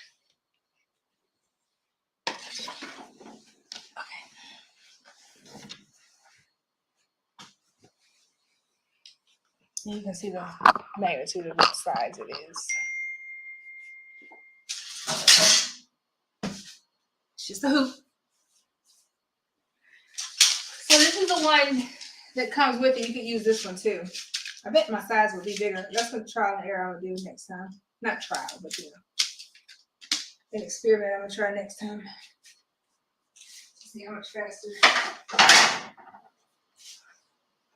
You can see the magnitude of what size it is. It's just a hoop. So this is the one that comes with it. You could use this one too. I bet my size will be bigger. That's what trial and error I'm gonna do next time. Not trial, but you know, an experiment I'm gonna try next time. See how much faster.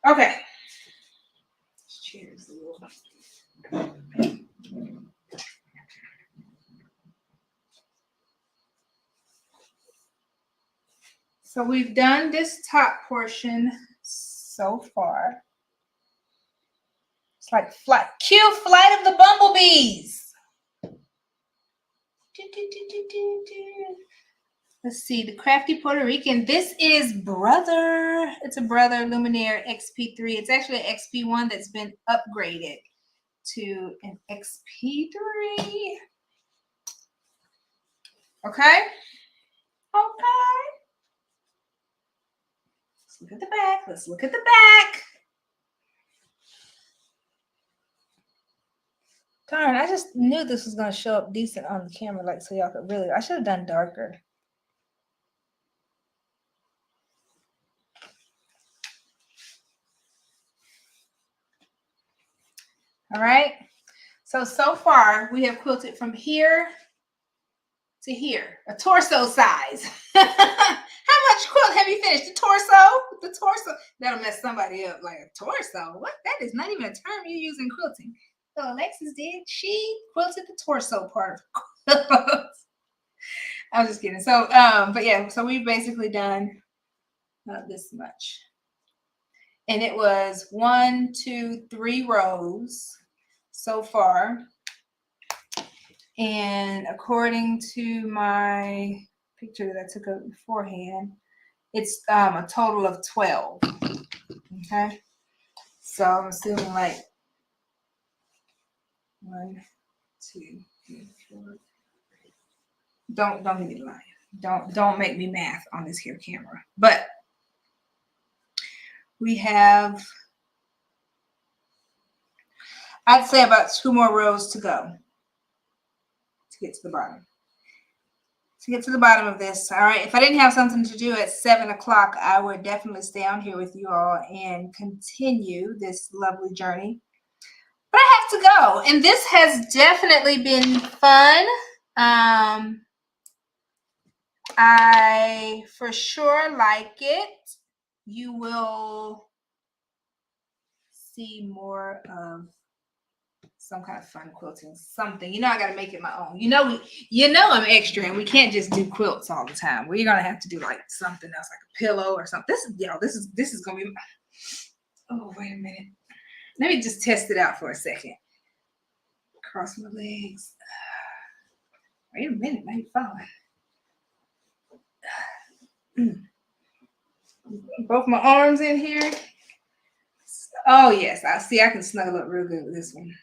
Okay. Cheers, little. So we've done this top portion so far. It's like cue flight of the bumblebees. Let's see, the Crafty Puerto Rican. This is Brother. It's a Brother Luminaire XP3. It's actually an XP1 that's been upgraded to an XP3. Okay? Okay. Let's look at the back. Let's look at the back. Darn, I just knew this was going to show up decent on the camera, like, so y'all could really, I should have done darker. All right. So far we have quilted from here to here, a torso size. How much quilt have you finished? The torso? The torso. That'll mess somebody up, like a torso. What? That is not even a term you use in quilting. So Alexis did. She quilted the torso part of quilts. I was just kidding. So, but yeah, so we've basically done this much. And it was 1, 2, 3 rows so far. And according to my picture that I took up beforehand, it's a total of 12. Okay. So I'm assuming like 1, 2, 3, 4. Don't give me the line. Don't make me math on this here camera. But we have, I'd say, about 2 more rows to go to get to the bottom. To get to the bottom of this. All right. If I didn't have something to do at 7 o'clock, I would definitely stay on here with you all and continue this lovely journey. But I have to go. And this has definitely been fun. I for sure like it. You will see more of some kind of fun quilting, something. You know, I got to make it my own. You know, I'm extra, and we can't just do quilts all the time. We're gonna have to do like something else, like a pillow or something. This is gonna be. Oh, wait a minute. Let me just test it out for a second. Cross my legs. Wait a minute, my phone. Both my arms in here. Oh yes, I see. I can snuggle up real good with this one.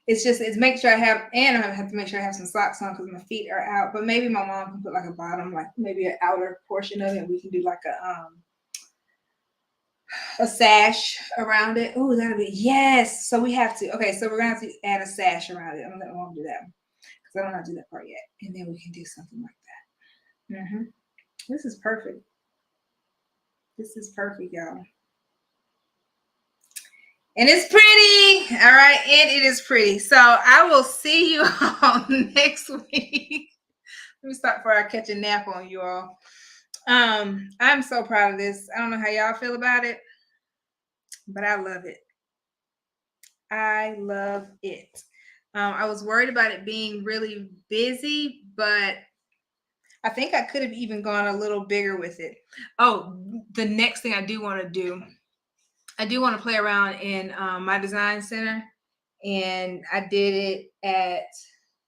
It's make sure I have, and I have to make sure I have some socks on because my feet are out. But maybe my mom can put like a bottom, like maybe an outer portion of it, and we can do like a sash around it. Oh, that'll be yes. So we have to. Okay, so we're gonna have to add a sash around it. I'm gonna let mom do that because I don't know how to do that part yet, and then we can do something like that. This is perfect. This is perfect, y'all. And it's pretty. All right. And it is pretty. So I will see you all next week. Let me stop before I catch a nap on you all. I'm so proud of this. I don't know how y'all feel about it, but I love it. I love it. I was worried about it being really busy, but I think I could have even gone a little bigger with it. Oh, the next thing I do want to do, I do want to play around in my design center, and I did it at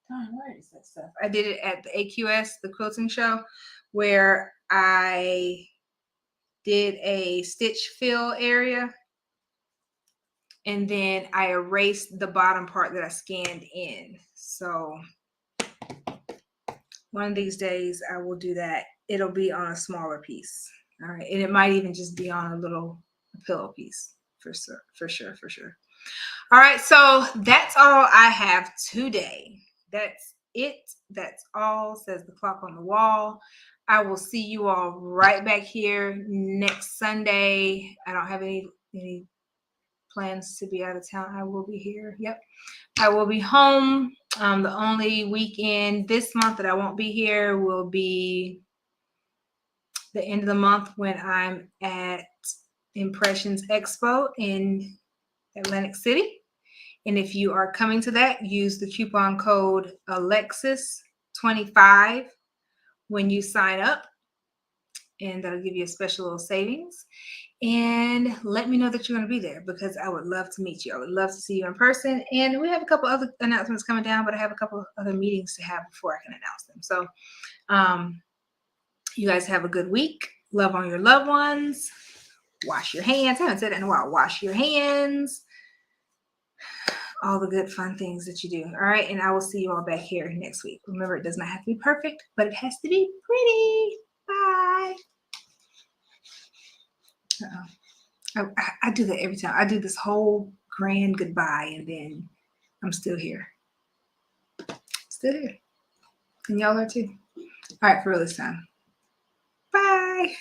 where is that stuff? I did it at the AQS, the quilting show, where I did a stitch fill area, and then I erased the bottom part that I scanned in. So one of these days I will do that. It'll be on a smaller piece. All right, and it might even just be on a little pillow piece for sure. All right, so that's all I have today. That's it. That's all, says the clock on the wall. I will see you all right back here next Sunday. I don't have any plans to be out of town. I will be here. Yep. I will be home. The only weekend this month that I won't be here will be the end of the month when I'm at Impressions Expo in Atlantic City. And if you are coming to that, use the coupon code Alexis25 when you sign up, and that'll give you a special little savings. And let me know that you're going to be there because I would love to meet you. I would love to see you in person. And we have a couple other announcements coming down, but I have a couple of other meetings to have before I can announce them. So you guys have a good week. Love on your loved ones. Wash your hands. I haven't said that in a while. Wash your hands. All the good fun things that you do. All right. And I will see you all back here next week. Remember, it does not have to be perfect, but it has to be pretty. Bye. I do that every time. I do this whole grand goodbye and then I'm still here. Still here. And y'all are too. All right, for real this time. Bye.